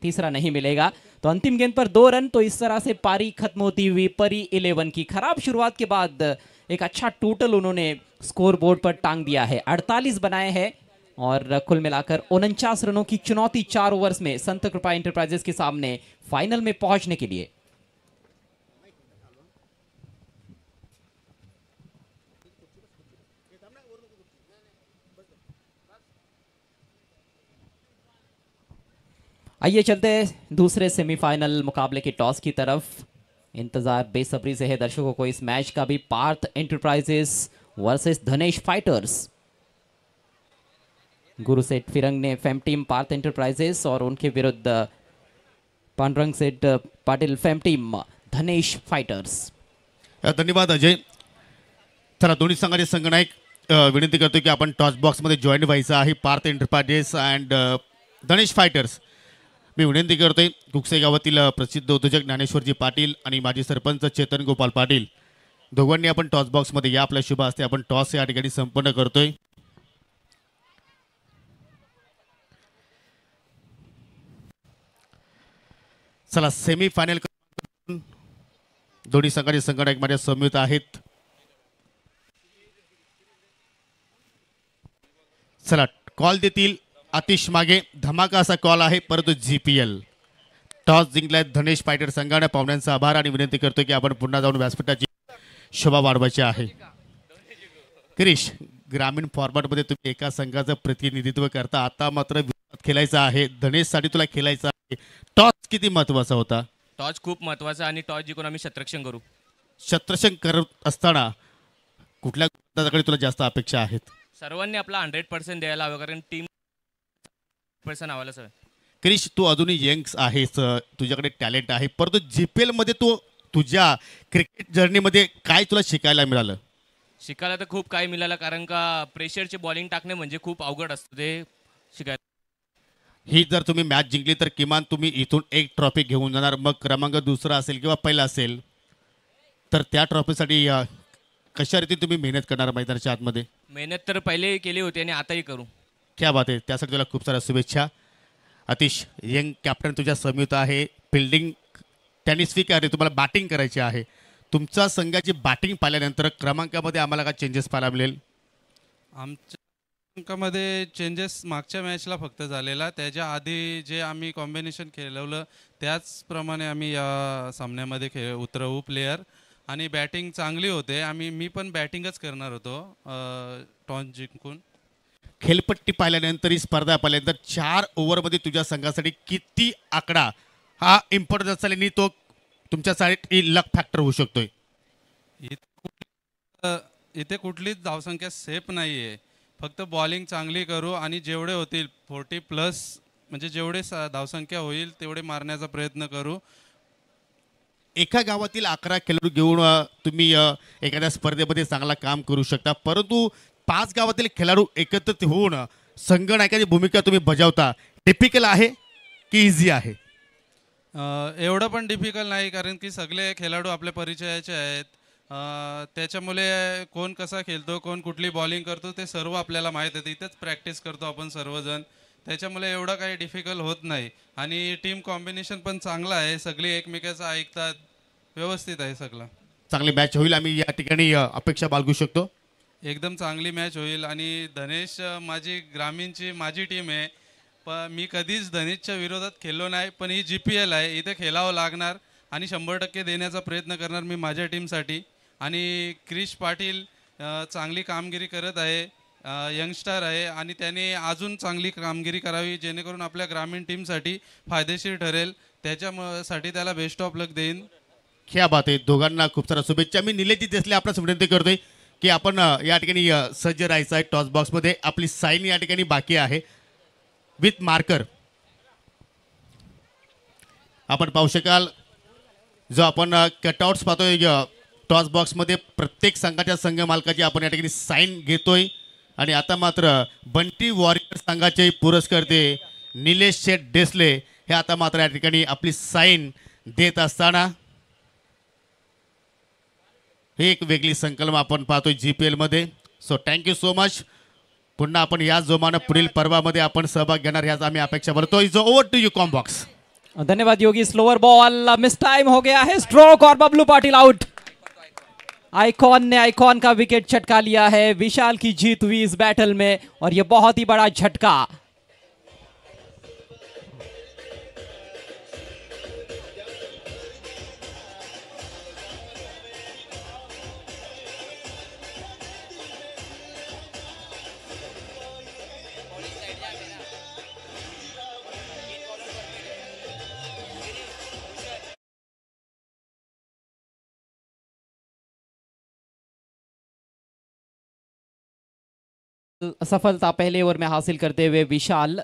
तीसरा नहीं मिलेगा। तो अंतिम गेंद पर 2 रन। तो इस तरह से पारी खत्म होती हुई परी 11 की। खराब शुरुआत के बाद एक अच्छा टोटल उन्होंने स्कोर बोर्ड पर टांग दिया है। 48 बनाए हैं और कुल मिलाकर 49 रनों की चुनौती 4 ओवर्स में संत कृपा इंटरप्राइजेस के सामने फाइनल में पहुंचने के लिए। आइए चलते हैं दूसरे सेमीफाइनल मुकाबले की टॉस की तरफ। इंतजार बेसब्री से है दर्शकों को इस मैच का भी। पार्थ एंटरप्राइजेस वर्सेस धनेश फाइटर्स। गुरु सेठ फिरंग ने फेम टीम पार्थ एंटरप्राइजेस और उनके विरुद्ध पांडुरंग सेठ पाटिल फेम टीम धनेश फाइटर्स। धन्यवाद अजय. चला दोन्ही संघाचे संघनायक विनंती करतो की आपण टॉस बॉक्समध्ये जॉईन व्हायचं आहे. Parth enterprises and Dhanesh fighters. मी विनंती करतोय कुकसे गावातील प्रसिद्ध उद्योजक ज्ञानेश्वरजी पाटील आणि माजी सरपंच चेतन गोपाल पाटील दोघांनी आपण टॉस बॉक्समध्ये या. आपल्या शुभ हस्ते आपण टॉस या ठिकाणी संपन्न करतोय. चला सेमी फायनल दोन्ही संघाचे संघटक माझ्या समवेत आहेत. चला कॉल देतील आतिश मागे. धमाका असा कॉल आहे परंतु GPL टॉस जिंकलाय धनेश फायटर संघाने. पाहुण्यांचा आभार आणि विनंती करतो की आपण पुन्हा जाऊन व्यासपीठाची शोभा वाढवायची आहे. क्रिश ग्रामीण फॉर्मॅटमध्ये तुम्ही एका संघाचं प्रतिनिधित्व करता. आता मात्र विरोधात खेळायचं आहे. धनेशसाठी तुला खेळायचं आहे. टॉस किती महत्वाचा होता? टॉस खूप महत्वाचा आणि टॉस जिंकून आम्ही शतरक्षण करू. शतरक्षण करत असताना कुठल्या गोलंदाजाकडे तुला जास्त अपेक्षा आहेत? सर्वांनी आपला 100% द्यायला हवं कारण टीम पर्सन आवायला सर. क्रिश तू अजूनही यंग्स आहेस, तुझ्याकडे टॅलेंट आहे परंतु GPL मध्ये तू तुझ्या क्रिकेट जर्नीमध्ये काय तुला शिकायला मिळालं? शिकायला तर खूप काही मिळालं कारण का प्रेशरचे बॉलिंग टाकणे म्हणजे खूप अवघड असतं ते शिकायला. ही जर तुम्ही मॅच जिंकली तर किमान तुम्ही इथून एक ट्रॉफी घेऊन जाणार. मग क्रमांक दुसरा असेल किंवा पहिला असेल. तर त्या ट्रॉफीसाठी कशा रीती तुम्ही मेहनत करणार मैदानाच्या आतमध्ये? मेहनत तर पहिले केली होती आणि आताही करू. क्या बात आहे, त्यासाठी तुला खूप साऱ्या शुभेच्छा. अतिश यंग कॅप्टन तुझ्या समीप आहे. फिल्डिंग त्यांनी स्वीकारली, तुम्हाला बॅटिंग करायची आहे. तुमच्या संघाची बॅटिंग पाहिल्यानंतर क्रमांकामध्ये आम्हाला काय चेंजेस पाहायला मिळेल? आमच्या अंकामध्ये चेंजेस मागच्या मॅचला फक्त झालेला, त्याच्या आधी जे आम्ही कॉम्बिनेशन खेळवलं त्याचप्रमाणे आम्ही या सामन्यामध्ये उतरवू प्लेयर. आणि बॅटिंग चांगली होते, मी पण बॅटिंगच करणार होतो टॉस जिंकून. खेळपट्टी पाहिल्यानंतर ही स्पर्धा पाहिल्यानंतर 4 ओव्हरमध्ये तुझ्या संघासाठी किती आकडा हा इम्पॉर्टंट असेल आणि तो तुमच्यासाठी लक फॅक्टर होऊ शकतोय? इथे कुठलीच धावसंख्या सेफ नाही आहे, फक्त बॉलिंग चांगली करू आणि जेवढे होतील 40+ म्हणजे जेवढे धावसंख्या होईल तेवढे मारण्याचा प्रयत्न करू. एका गावातील 11 खेळाडू घेऊन तुम्ही एखाद्या स्पर्धेमध्ये चांगला काम करू शकता, परंतु 5 गावातील खेळाडू एकत्रित होऊन संघनायकाची भूमिका तुम्ही बजावता. टिपिकल आहे की इझी आहे? एवढं पण डिफिकल्ट नाही, कारण की सगळे खेळाडू आपल्या परिचयाचे आहेत. त्याच्यामुळे कोण कसा खेळतो, कोण कुठली बॉलिंग करतो ते सर्व आपल्याला माहीत आहे. इथेच प्रॅक्टिस करतो आपण सर्वजण, त्याच्यामुळे एवढं काही डिफिकल्ट होत नाही. आणि टीम कॉम्बिनेशन पण चांगला आहे, सगळे एकमेकाचं ऐकतात, व्यवस्थित आहे सगळं. चांगली मॅच होईल आम्ही या ठिकाणी अपेक्षा बाळगू शकतो. एकदम चांगली मॅच होईल. आणि धनेश माझी ग्रामीणची माझी टीम आहे, पण मी कधीच धनेशच्या विरोधात खेळलो नाही, पण ही GPL आहे, इथे खेळावं लागणार आणि 100% देण्याचा प्रयत्न करणार मी माझ्या टीमसाठी. आणि क्रिश पाटील चांगली कामगिरी करत आहे, यंगस्टर आहे आणि त्याने अजून चांगली कामगिरी करावी जेणेकरून आपल्या ग्रामीण टीमसाठी फायदेशीर ठरेल. त्याच्यासाठी त्याला बेस्ट ऑफ लक देईन. क्या बात आहे, दोघांना खूप साऱ्या शुभेच्छा. मी निलेश देसले आपल्यास विनंती करतोय की आपण या ठिकाणी सज्ज राहायचं आहे. टॉस बॉक्समध्ये आपली साईन या ठिकाणी बाकी आहे विथ मार्कर. आपण पाहू शकाल जो आपण कटआउट्स पाहतोय टॉस बॉक्समध्ये प्रत्येक संघाच्या संघ मालकाची आपण या ठिकाणी साईन घेतोय. आणि आता मात्र बंटी वॉरियर संघाचे पुरस्कर्ते निलेश शेठ देसले हे आता मात्र या ठिकाणी आपली साईन देत असताना ही एक वेगळी संकल्पना आपण पाहतोय GPL मध्ये. So thank you so much. पुन्हा आपण या जोमानं पुढील पर्वामध्ये आपण सहभाग घेणार ह्याच आम्ही अपेक्षा करतो. Is over to you comm box. धन्यवाद Yogi. Slower ball mistime हो गया है, स्ट्रोक और बबलू पाटिल आउट. आइकॉन ने आइकॉन का विकेट छटका लिया है. विशाल की जीत हुई इस बैटल में और यह बहुत ही बड़ा झटका. सफलता पहले ओवर में हासिल करते हुए विशाल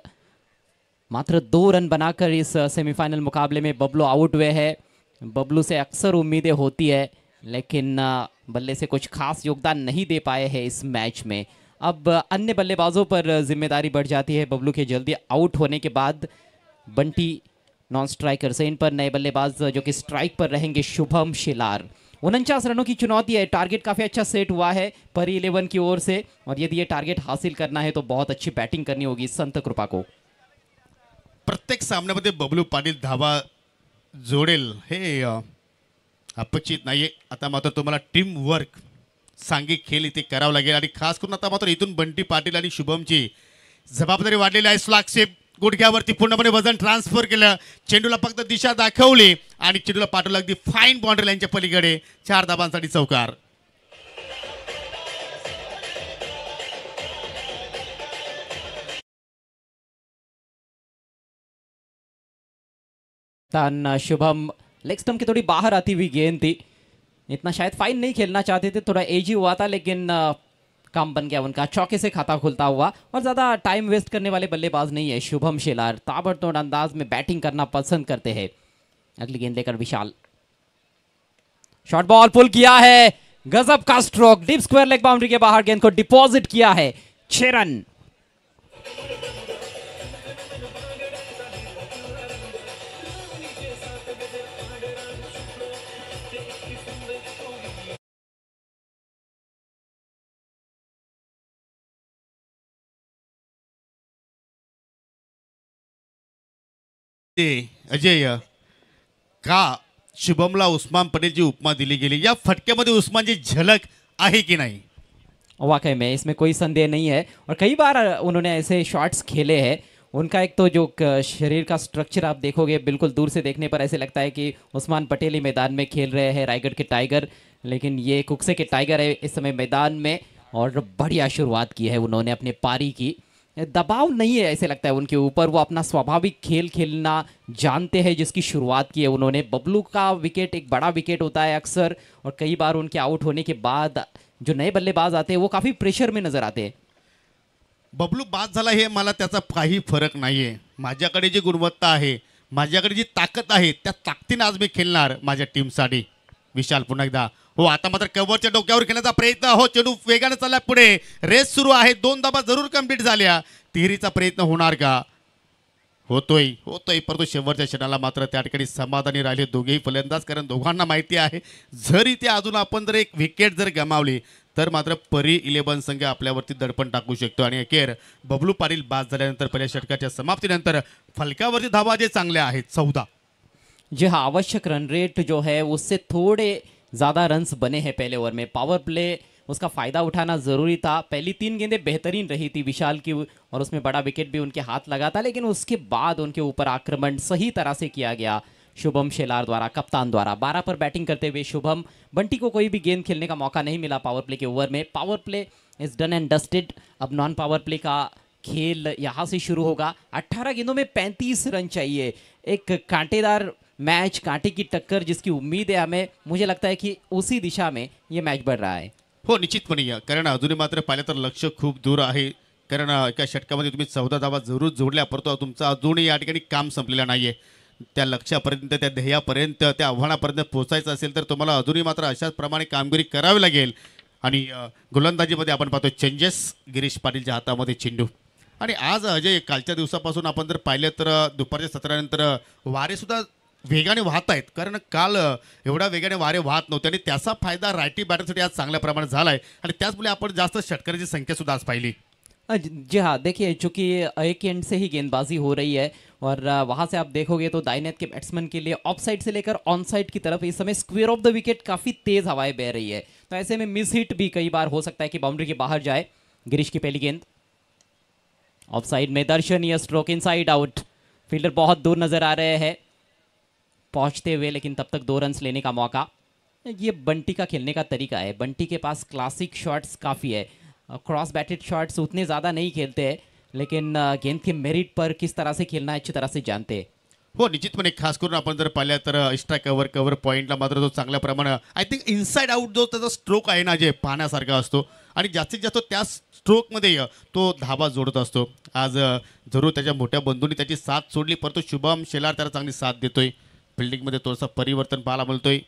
मात्र 2 रन बनाकर इस सेमीफाइनल मुकाबले में बबलू आउट हुए हैं. बबलू से अक्सर उम्मीदें होती है लेकिन बल्ले से कुछ खास योगदान नहीं दे पाए हैं इस मैच में. अब अन्य बल्लेबाजों पर जिम्मेदारी बढ़ जाती है. बबलू के जल्दी आउट होने के बाद बंटी नॉन स्ट्राइकर से, इन पर नए बल्लेबाज जो कि स्ट्राइक पर रहेंगे शुभम शिलार. 49 रनों की चुनौती है. टारगेट काफ़ी अच्छा सेट हुआ है परी 11 की ओर से और यदि ये टारगेट हासिल करना है तो बहुत अच्छी बैटिंग करनी होगी संत कृपा को. प्रत्येक सामन्यामध्ये बबलू पाटील धावा जोडेल हे अपेक्षित नाहीये. आता मात्र तुम्हाला टीम वर्क सांघिक खेळ इथे करावं लागेल आणि खास करून आता मात्र इथून बंटी पाटील आणि शुभमची जबाबदारी वाढलेली आहे. फ्लॅगशिप गुडघ्यावरती पूर्णपणे वजन ट्रान्सफर केलं, चेंडूला फक्त दिशा दाखवली आणि चेंडूला पाठवलं अगदी फाईन बाउंड्री लाईनच्या पलीकडे. 4 धाबांसाठी चौकार. शुभम लेग स्टंप की थोड़ी बाहर आती हुई गेंद थी. इतना शायद फाइन नहीं खेलना चाहते थे, थोड़ा एजी हुआ था लेकिन काम बन गया उनका. चौके से खाता खुलता हुआ और ज़्यादा टाइम वेस्ट करने वाले बल्लेबाज नहीं है शुभम शिलार. ताबड़तोड़ अंदाज में बैटिंग करना पसंद करते हैं. अगली गेंद लेकर विशाल. शॉर्ट बॉल पुल किया है, गजब का stroke. Deep square leg boundary के बाहर गेंद को डिपॉजिट किया है. 6 रन. ते अजय का शुभमला उस्मान पटेलची उपमा दिली गेली, या फटक्यामध्ये उस्मानची झलक आहे की नाही? वाकई में इसमें कोई संदेह नहीं है, और कई बार उन्होंने ऐसे शॉट्स खेले हैं। उनका एक तो जो शरीर का स्ट्रक्चर आप देखोगे, बिल्कुल दूर से देखने पर ऐसे लगता है कि उस्मान पटेल ही मैदान में खेल रहे हैं, रायगढ़ के टाइगर। लेकिन ये कुकसे के टाइगर है इस समय मैदान में, और बढ़िया शुरुआत की है उन्होंने अपने पारी की। दबाव नहीं है ऐसे लगता है उनके ऊपर, वो अपना स्वाभाविक खेल खेलना जानते हैं, जिसकी शुरुआत की है उन्होंने। बबलू का विकेट एक बड़ा विकेट होता है अक्सर, और कई बार उनके आउट होने के बाद जो नए बल्लेबाज आते हैं वो काफ़ी प्रेशर में नजर आते हैं। बबलू बाद झाला हे मला त्याचा काही फरक नाहीये. माझ्याकडे जी गुणवत्ता आहे, माझ्याकडे जी ताकद आहे, त्या ताकदीने आज मी खेळणार माझ्या टीमसाठी. विशाल पुन्हा एकदा. हो, आता मात्र कव्हरच्या डोक्यावर खेळण्याचा प्रयत्न. हो, चेंडू वेगाने चालला पुढे. रेस सुरू आहे. 2 धाबा जरूर कंप्लीट झाल्या. तिहेरीचा प्रयत्न होणार का? होतोय होतोय, परंतु शेवटच्या क्षणाला मात्र त्या ठिकाणी समाधानी राहिले दोघेही फलंदाज, कारण दोघांना माहिती आहे जर इथे अजून आपण जर एक विकेट जर गमावली तर मात्र परी 11 संघ आपल्यावरती दडपण टाकू शकतो. आणि अखेर बबलू पाटील बाद झाल्यानंतर पहिल्या षटकाच्या समाप्तीनंतर फलकावरती धावा जे चांगल्या आहेत 14. जी हाँ, आवश्यक रन रेट जो है उससे थोड़े ज़्यादा रन्स बने हैं पहले ओवर में। पावर प्ले उसका फ़ायदा उठाना ज़रूरी था। पहली 3 गेंदें बेहतरीन रही थी विशाल की, और उसमें बड़ा विकेट भी उनके हाथ लगा था, लेकिन उसके बाद उनके ऊपर आक्रमण सही तरह से किया गया शुभम शेलार द्वारा, कप्तान द्वारा। 12 पर बैटिंग करते हुए शुभम, बंटी को कोई भी गेंद खेलने का मौका नहीं मिला पावर प्ले के ओवर में। Power play is done and dusted. अब नॉन पावर प्ले का खेल यहाँ से शुरू होगा। 18 गेंदों में 35 रन चाहिए। एक कांटेदार मैच, कांटे की टक्कर जिसकी उम्मीद है हमें, मुझे लगता है कि उसी दिशा में ये मैच बढ़ रहा है। हो, निश्चितपणे या, कारण अजूनही मात्र पाहिलं तर लक्ष खूप दूर आहे. कारण एका षटकामध्ये तुम्ही 14 धावा जरूर जोडल्या, परंतु तुमचं अजूनही या ठिकाणी काम संपलेलं नाहीये. त्या लक्ष्यापर्यंत, त्या ध्येयापर्यंत, त्या आव्हानापर्यंत पोहोचायचं असेल तर तुम्हाला अजूनही मात्र अशाच प्रमाणे कामगिरी करावी लागेल. आणि गोलंदाजीमध्ये आपण पाहतो चेंजेस, गिरीश पाटीलच्या हातामध्ये चेंडू. आणि आज अजय, कालच्या दिवसापासून आपण जर पाहिलं तर दुपारच्या सत्रानंतर वारे सुद्धा वेगाने वाहत आहेत, कारण काल एवढ्या वेगाने वारे वाहत नव्हते आणि त्याचा फायदा रायटी बॅटरसाठी आज चांगल्या प्रमाणात झाला आहे. आणि त्याचमुळे आपण जास्त षटकाराची संख्या सुद्धा आज पाहिली. जी हाँ, देखिए चूंकि एक एंड से ही गेंदबाजी हो रही है, और वहाँ से आप देखोगे तो दाहिने हाथ के बैट्समैन के लिए ऑफ साइड से लेकर ऑन साइड की तरफ इस समय स्क्वायर ऑफ द विकेट काफ़ी तेज़ हवाएं बह रही है, तो ऐसे में मिस हिट भी कई बार हो सकता है कि बाउंड्री के बाहर जाए। गिरीश की पहली गेंद ऑफ साइड में, दर्शनीय स्ट्रोक इनसाइड आउट। फील्डर बहुत दूर नजर आ रहे हैं पहुंचते हुए, लेकिन तब तक 2 रन्स लेने का मौका। ये बंटी का खेलने का तरीका है। बंटी के पास क्लासिक शॉट्स काफ़ी है, क्रॉस बैटेड शॉट्स उतने ज़्यादा नहीं खेलते हैं, लेकिन गेंद के मेरिट पर किस तरह से खेलना है अच्छी तरह से जानते हैं। हो, निश्चितपणे खास करून आपण जर पाहिलं तर एक्स्ट्रा कव्हर पॉईंटला मात्र तो चांगल्या प्रमाणात, आय थिंक इनसाइड आउट जो त्याचा स्ट्रोक आहे ना, जे पाहण्यासारखा असतो आणि जास्तीत जास्त त्या स्ट्रोकमध्ये तो धाबा जोडत असतो. आज जरूर त्याच्या मोठ्या बंधूंनी त्याची साथ सोडली, परंतु शुभम शेलार त्याला चांगली साथ देतोय. फिल्डिंगमध्ये थोडंसं परिवर्तन पाहायला मिळतोय.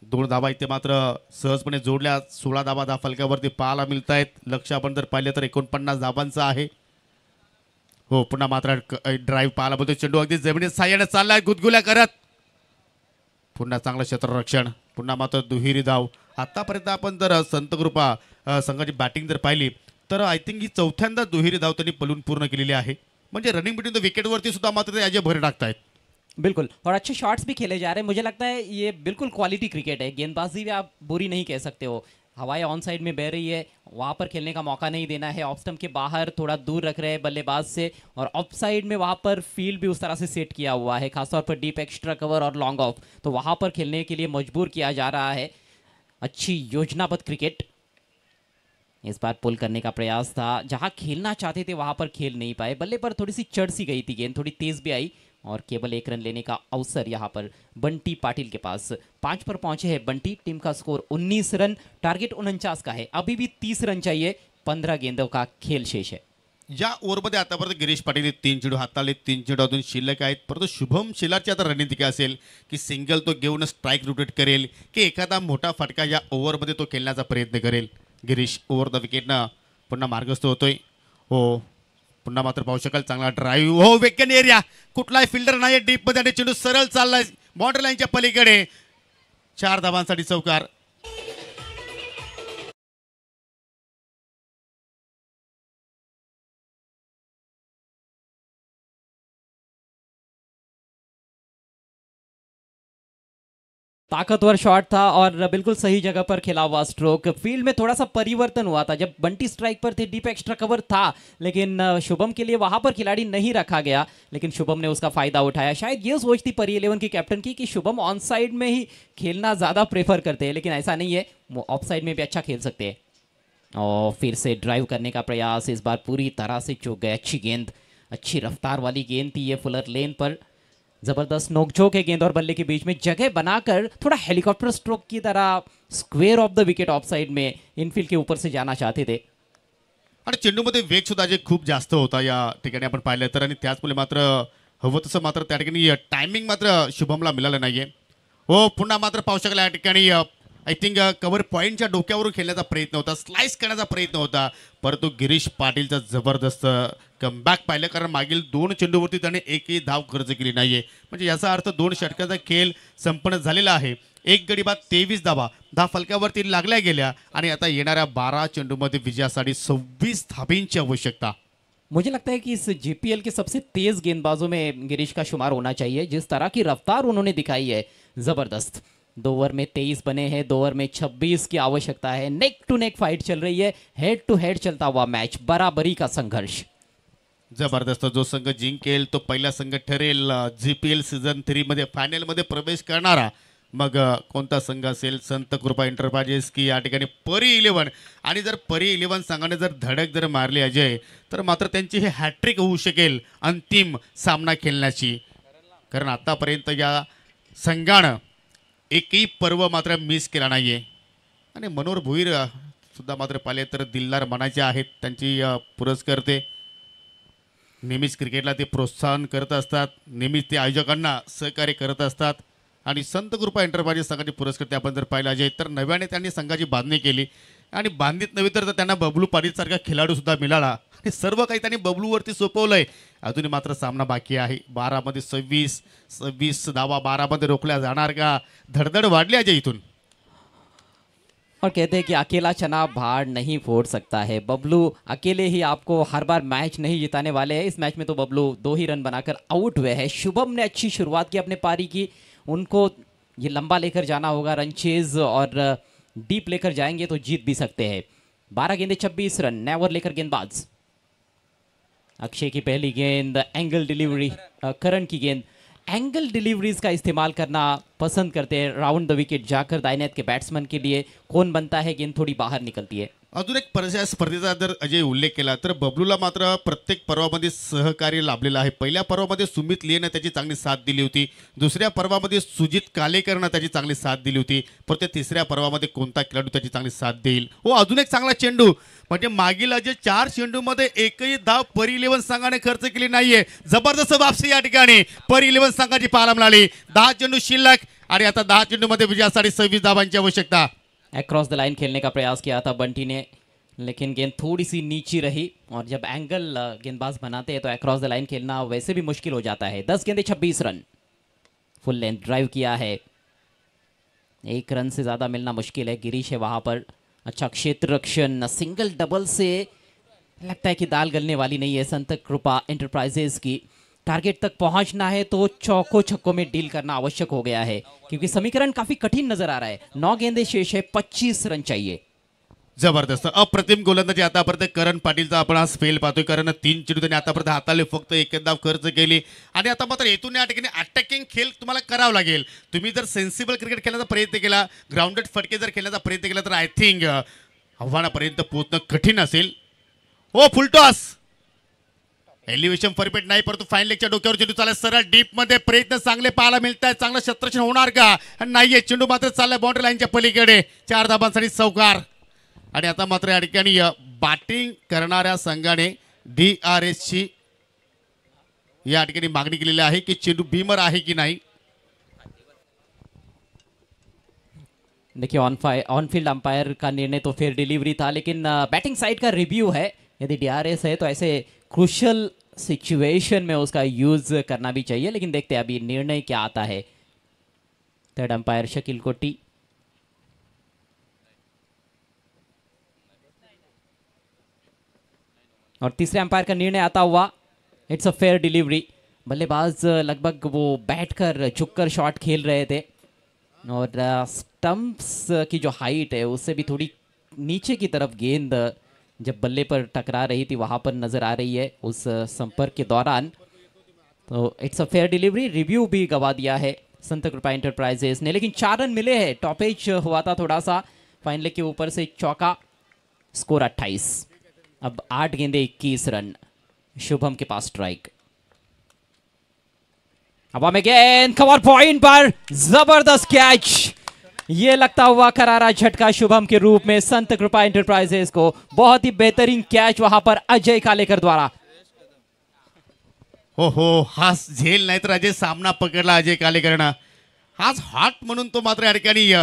2 धाबा इथे मात्र सहजपणे जोडल्या. 16 धाबा त्या फलकावरती पाहायला मिळत आहेत. लक्ष आपण जर पाहिलं तर 49 धाबांचं आहे. हो, पुन्हा मात्र ड्राईव्ह पाहायला मिळतोय. चेंडू अगदी जमिनीत साह्याने चाललाय गुदगुल्या करत. पुन्हा चांगलं क्षेत्ररक्षण, पुन्हा मात्र दुहेरी धाव. आतापर्यंत आपण जर संतकृपा संघाची बॅटिंग जर पाहिली तर आय थिंक ही 4थ्यांदा दुहेरी धाव त्यांनी पलून पूर्ण केलेली आहे. म्हणजे रनिंग बिटवीन द विकेटवरती सुद्धा मात्र ते अजय भर टाकतायत. बिल्कुल, और अच्छे शॉट्स भी खेले जा रहे हैं। मुझे लगता है ये बिल्कुल क्वालिटी क्रिकेट है। गेंदबाजी भी आप बुरी नहीं कह सकते हो। हवाएं ऑन साइड में बह रही है, वहाँ पर खेलने का मौका नहीं देना है। ऑफ स्टंप के बाहर थोड़ा दूर रख रहे हैं बल्लेबाज से, और ऑफ साइड में वहाँ पर फील्ड भी उस तरह से सेट किया हुआ है, खासतौर पर डीप एक्स्ट्रा कवर और लॉन्ग ऑफ, तो वहाँ पर खेलने के लिए मजबूर किया जा रहा है। अच्छी योजनाबद्ध क्रिकेट। इस बार पुल करने का प्रयास था, जहाँ खेलना चाहते थे वहाँ पर खेल नहीं पाए। बल्ले पर थोड़ी सी चढ़ सी गई थी गेंद, थोड़ी तेज़ भी आई, और केवल 1 रन लेने का अवसर यहाँ पर बंटी पाटिल के पास। 5 पर पहुंचे हैं बंटी। टीम का स्कोर 19 रन, टारगेट 49 का है। अभी भी 30 रन चाहिए। 15 गेंदों का खेल शेष है। या ओव्हरमध्ये आतापर्यंत गिरीश पाटील 3 चेंडू हाताळले, 3 चेंडू अजून शिल्लक आहेत. परंतु शुभम शेलारची आता रणनीती काय असेल, की सिंगल तो घेऊन स्ट्राईक रोटेट करेल, की एखादा मोठा फटका या ओव्हरमध्ये तो खेळण्याचा प्रयत्न करेल. गिरीश ओव्हर द विकेटनं पुन्हा मार्गस्थ होतोय. हो, पुन्हा मात्र पाहू शकाल चांगला ड्राईव्ह. हो, वेकन एरिया, कुठलाही फिल्डर नाही डीपमध्ये, आणि चेंडू सरळ चाललाय बाउंड्री लाईनच्या पलीकडे. 4 धावांसाठी चौकार. ताकतवर शॉट था और बिल्कुल सही जगह पर खेला हुआ स्ट्रोक। फील्ड में थोड़ा सा परिवर्तन हुआ था, जब बंटी स्ट्राइक पर थे डीप एक्स्ट्रा कवर था, लेकिन शुभम के लिए वहां पर खिलाड़ी नहीं रखा गया, लेकिन शुभम ने उसका फायदा उठाया। शायद ये सोच थी परी 11 की कैप्टन की कि शुभम ऑन साइड में ही खेलना ज्यादा प्रेफर करते हैं, लेकिन ऐसा नहीं है, वो ऑफ साइड में भी अच्छा खेल सकते हैं। और फिर से ड्राइव करने का प्रयास, इस बार पूरी तरह से चूक गए। अच्छी गेंद, अच्छी रफ्तार वाली गेंद थी ये फुलर लेन पर। जबरदस्त नोकझोंक है गेंद और बल्ले के बीच में, जगह बनाकर थोड़ा हेलीकॉप्टर स्ट्रोक की तरह square of the wicket of side में इनफील्ड के ऊपर से जाना चाहते थे। आणि चेंडूमध्ये वेग सुद्धा जे खूप जास्त होता या ठिकाणी आपण पाहिलं तर, आणि त्याचमुळे मात्र हवं तसं मात्र त्या ठिकाणी टायमिंग मात्र शुभमला मिळालं नाहीये. हो, पुन्हा मात्र पाहू शकला या ठिकाणी आय थिंक कव्हर पॉईंटच्या डोक्यावरून खेळण्याचा प्रयत्न होता, स्लाइस करण्याचा प्रयत्न होता, परंतु गिरीश पाटीलचा जबरदस्त कमबॅक पाहिलं, कारण मागील 2 चेंडूवरती त्याने एकही धाव खर्च केली नाहीये. म्हणजे याचा अर्थ 2 षटकाचा खेळ संपन्न झालेला आहे. एक गडी बाद 23 धावा, 10 फलकावरती लागल्या गेल्या आणि आता येणाऱ्या 12 चेंडूमध्ये विजयासाठी 26 धाबींची आवश्यकता. मुझे लगता है कि इस जीपीएल के सबसे तेज गेंदबाजों में गिरीश का शुमार होना चाहिए। जिस तरह की रफ्तार उन्होंने दिखाई है, जबरदस्त। 2 ओवर में 23 बने हैं, 2 ओवर में 26 की आवश्यकता है। नेक टू नेक फाइट चल रही है, हेड टू हेड चलता हुआ मैच, बराबरी का संघर्ष। जबरदस्त. जो संघ जिंकेल तो पहिला संघ ठरेल जीपीएल सीझन 3 मध्ये फायनल मध्ये प्रवेश करणारा. मग कोणता संघ असेल, संत कृपा एंटरप्राइजेस की या ठिकाणी परी 11. आणि जर परी 11 संघाने जर धडक जर मारली अजय, तर मात्र त्यांची हे हॅट्रिक होऊ शकेल अंतिम सामना खेळण्याची. कारण आतापर्यंत या संघानं एकही पर्व मात्र मिस केला नाहीये. आणि मनोहर भोईर सुद्धा मात्र पाहिले तर दिलदार मनाचे आहेत. त्यांची पुरस्कर्ते नेहमीच क्रिकेटला ते प्रोत्साहन करत असतात, नेहमीच ते आयोजकांना सहकार्य करत असतात. आणि संत कृपा एंटरप्राइजेस संघाचे पुरस्कर्ते आपण जर पाहिलं अजय, तर नव्याने त्यांनी संघाची बांधणी केली आणि बांधणीत नव्हे तर त्यांना बबलू पाटीलसारखा खेळाडू सुद्धा मिळाला आणि सर्व काही त्यांनी बबलूवरती सोपवलंय. अजूनही मात्र सामना बाकी आहे. 12 मध्ये 26 धावा 12 मध्ये रोखल्या जाणार का? धडधड वाढली अजय इथून. और कहते हैं कि अकेला चना भार नहीं फोड़ सकता है। बबलू अकेले ही आपको हर बार मैच नहीं जिताने वाले हैं। इस मैच में तो बबलू 2 ही रन बनाकर आउट हुए हैं। शुभम ने अच्छी शुरुआत की अपने पारी की, उनको ये लंबा लेकर जाना होगा, रन चेज और डीप लेकर जाएंगे तो जीत भी सकते हैं। 12 गेंदे 26 रन, नेवर लेकर गेंदबाज। अक्षय की पहली गेंद, एंगल डिलीवरी, करण की गेंद। एंगल डिलीवरीज का इस्तेमाल करना पसंद करते हैं राउंड द विकेट जाकर दाहिने हाथ के बैट्समैन के लिए। कौन बनता है, गेंद थोड़ी बाहर निकलती है। अजून एक स्पर्धेचा जर अजय उल्लेख केला तर बबलूला मात्र प्रत्येक पर्वामध्ये सहकार्य लाभलेलं आहे. पहिल्या पर्वामध्ये सुमित लेनं त्याची चांगली साथ दिली होती, दुसऱ्या पर्वामध्ये सुजित कालेकरनं त्याची चांगली साथ दिली होती, परत तिसऱ्या पर्वामध्ये कोणता खेळाडू त्याची चांगली साथ देईल. हो, अजून एक चांगला चेंडू, म्हणजे मागील अजय 4 चेंडूमध्ये एकही धाव परी 11 संघाने खर्च केली नाहीये. जबरदस्त वापसी या ठिकाणी परी 11 संघाची पाहायला मिळाली. 10 चेंडू शिल्लक आणि आता 10 चेंडूमध्ये विजयासाठी 26 धावांची आवश्यकता. अक्रॉस द लाइन खेलने का प्रयास किया था बंटी ने, लेकिन गेंद थोड़ी सी नीची रही। और जब एंगल गेंदबाज बनाते हैं तो अक्रॉस द लाइन खेलना वैसे भी मुश्किल हो जाता है। 10 गेंदे 26 रन, फुल लेंथ ड्राइव किया है। 1 रन से ज़्यादा मिलना मुश्किल है। गिरीश है वहाँ पर, अच्छा क्षेत्र रक्षण, सिंगल डबल से लगता है कि दाल गलने वाली नहीं है संत कृपा एंटरप्राइजेस की। टारगेट तक पहुंचना है तो चौको छक्कों में डील करना आवश्यक हो गया है, क्योंकि समीकरण काफी कठिन नजर आ रहा है। 9 गेंदे शेष है, 25 रन चाहिए। जबरदस्त अप्रतिम गोलंदाजी आतापर्यंत करण पाटीलचा आपण आज स्पेल पाहतोय. कारण 3 चेंडू त्यांनी आतापर्यंत हाताळले, फक्त एक धाव खर्च केली आणि आता मात्र येथून या ठिकाणी अटॅकिंग खेळ तुम्हाला करावा लागेल. तुम्ही जर सेन्सिबल क्रिकेट खेळण्याचा प्रयत्न केला, ग्राउंडेड फटके जर खेळण्याचा प्रयत्न केला, तर आय थिंक आव्हानापर्यंत पोहोचणं कठीण असेल. हो, फुलटॉस, एलिव्हेशन परफेक्ट नाही, परंतु फाईन लेगच्या डोक्यावर चेंडू चालला सरळ डीप मध्ये. प्रयत्न चांगले पाहायला मिळत आहेत. चांगलं क्षेत्ररक्षण होणार का? नाहीये, चेंडू मात्र चाललाय बाउंड्री लाईनच्या पलीकडे. 4 धाबांसाठी चौकार. आणि आता मात्र या ठिकाणी बॅटिंग करणाऱ्या संघाने DRS ची या ठिकाणी मागणी केलेली आहे की चेंडू बीमर आहे की नाही. देखिए ऑन फील्ड अंपायर का निर्णय तो फिर डिलीवरी था, लेकिन बैटिंग साइड का रिव्यू है। यदि DRS है तो ऐसे क्रूशल सिचुएशन में उसका यूज करना भी चाहिए, लेकिन देखते हैं अभी निर्णय क्या आता है। थर्ड अंपायर शकील कोटी। और तीसरे अंपायर का निर्णय आता हुआ, इट्स अ फेयर डिलीवरी। बल्लेबाज लगभग वो बैठकर झुककर शॉट खेल रहे थे। और स्टंप्स की जो हाइट है उससे भी थोड़ी नीचे की तरफ गेंद जब बल्ले पर टकरा रही थी वहां पर नजर आ रही है उस संपर्क के दौरान। तो it's a fair delivery, review भी गवा दिया है संत कृपा इंटरप्राइजेस ने, लेकिन 4 रन मिले हैं। टॉपेज हुआ था थोड़ा सा, फाइनल के ऊपर से चौका, स्कोर 28। अब 8 गेंदे 21 रन, शुभम के पास स्ट्राइक। हवा में गेंद, कवर पॉइंट पर जबरदस्त कैच। ये लगता हुआ करारा झटका शुभम के रूप में संत कृपा इंटरप्राइजेस को। बहुत ही बेहतरीन कैच वहां पर अजय कालेकर द्वारा। हो हो, हाच झेल नाही तर अजय सामना पकडला अजय कालेकरनं. हाच हॉट म्हणून तो मात्र या ठिकाणी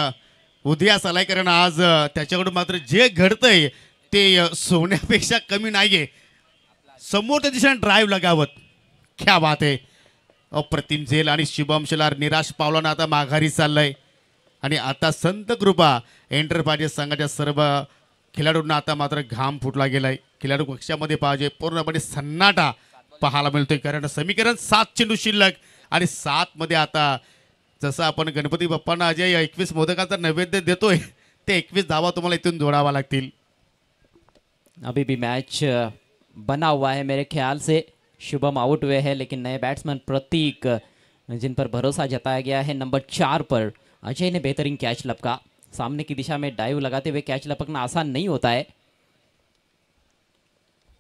उदयास आलाय, कारण आज त्याच्याकडून मात्र जे घडतंय ते सोन्यापेक्षा कमी नाहीये. समोरच्या दिशेने ड्राईव्ह लगावत, क्या बात आहे. अप्रतिम झेल आणि शुभम शेलार निराश पावलानं आता माघारी चाललंय. आणि आता संत कृपा एंटरप्राइजेस संघाच्या सर्व खेळाडूंना आता मात्र घाम फुटला गेलाय. खेळाडू पक्षामध्ये पाहिजे पूर्णपणे सन्नाटा पाहायला मिळतोय, कारण समीकरण 7 चेंडू शिल्लक आणि 7 मध्ये आता जसं आपण गणपती बाप्पांना अजय 21 मोदकाचा नैवेद्य देतोय ते 21 धावा तुम्हाला इथून जोडावा लागतील. अभी भी मैच बना हुआ है मेरे ख्याल से। शुभम आउट हुए हैं, लेकिन नए बैट्समैन प्रतीक जिन पर भरोसा जताया गया है नंबर 4 पर, अजय ने बेहतरीन कैच लपका। सामने की दिशा में डाइव लगाते हुए कैच लपकना आसान नहीं होता है।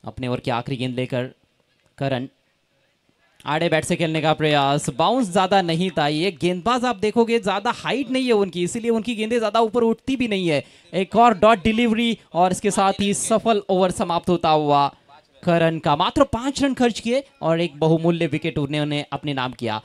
अपने ओवर की आखिरी गेंद लेकर करण, आड़े बैट से खेलने का प्रयास, बाउंस ज्यादा नहीं था। ये गेंदबाज आप देखोगे ज्यादा हाइट नहीं है उनकी, इसीलिए उनकी गेंदें ज्यादा ऊपर उठती भी नहीं है। एक और डॉट डिलीवरी और इसके साथ ही सफल ओवर समाप्त होता हुआ करण का। मात्र 5 रन खर्च किए और एक बहुमूल्य विकेट उन्होंने अपने नाम किया।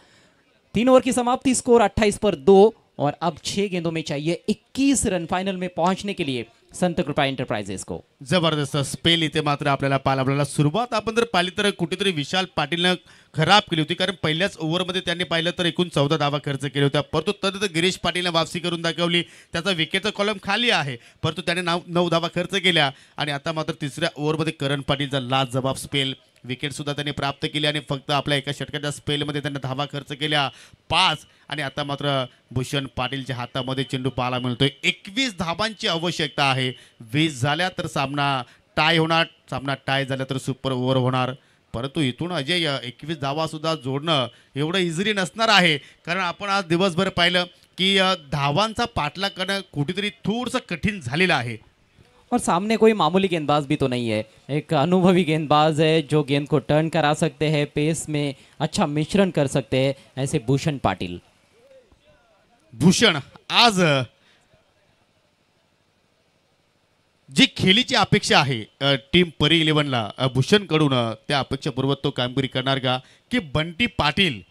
3 ओवर की समाप्ति, स्कोर 28 पर 2 और अब 6 गेंदों में चाहिए 21 रन फाइनल में पहुंचने के लिए संत कृपा एंटरप्राइजेस को। जबरदस्त स्पेल इथे मात्र आपल्याला आपल्याला सुरुवात आपण जर पाहिली तर कुठेतरी विशाल पाटीलनं खराब केली होती, कारण पहिल्याच ओव्हरमध्ये त्यांनी पाहिलं तर एकूण 14 धावा खर्च केल्या होत्या. परंतु तदनंतर गिरीश पाटीलने वापसी करून दाखवली. त्याचा विकेटचा कॉलम खाली आहे, परंतु त्याने 9 धावा खर्च केल्या. आणि आता मात्र तिसऱ्या ओव्हरमध्ये करण पाटीलचा लाजवाब स्पेल, विकेट सुद्धा त्यांनी प्राप्त केली आणि फक्त आपल्या एका षटकाच्या स्पेलमध्ये त्यांनी धावा खर्च केल्या 5. आणि आता मात्र भूषण पाटीलच्या हातामध्ये चेंडू पाहायला मिळतोय. 21 धावांची आवश्यकता आहे. 20 झाल्या तर सामना टाय होणार, सामना टाय झाला तर सुपर ओव्हर होणार. परंतु इथून अजय 21 धावा सुद्धा जोडणं एवढं इझिली नसणार आहे, कारण आपण आज दिवसभर पाहिलं की धावांचा पाठलाग करणं कुठेतरी थोडंसं कठीण झालेलं आहे. और सामने कोई मामूली गेंदबाज भी तो नहीं है, एक अनुभवी गेंदबाज है जो गेंद को टर्न करा सकते हैं, पेस में अच्छा मिश्रण कर सकते हैं, ऐसे भूषण पाटिल। भूषण आज जी खेळीची अपेक्षा आहे टीम परी 11ला भूषण कडून, त्या अपेक्षापूर्वक तो कामगिरी करणार का, की बंटी पाटील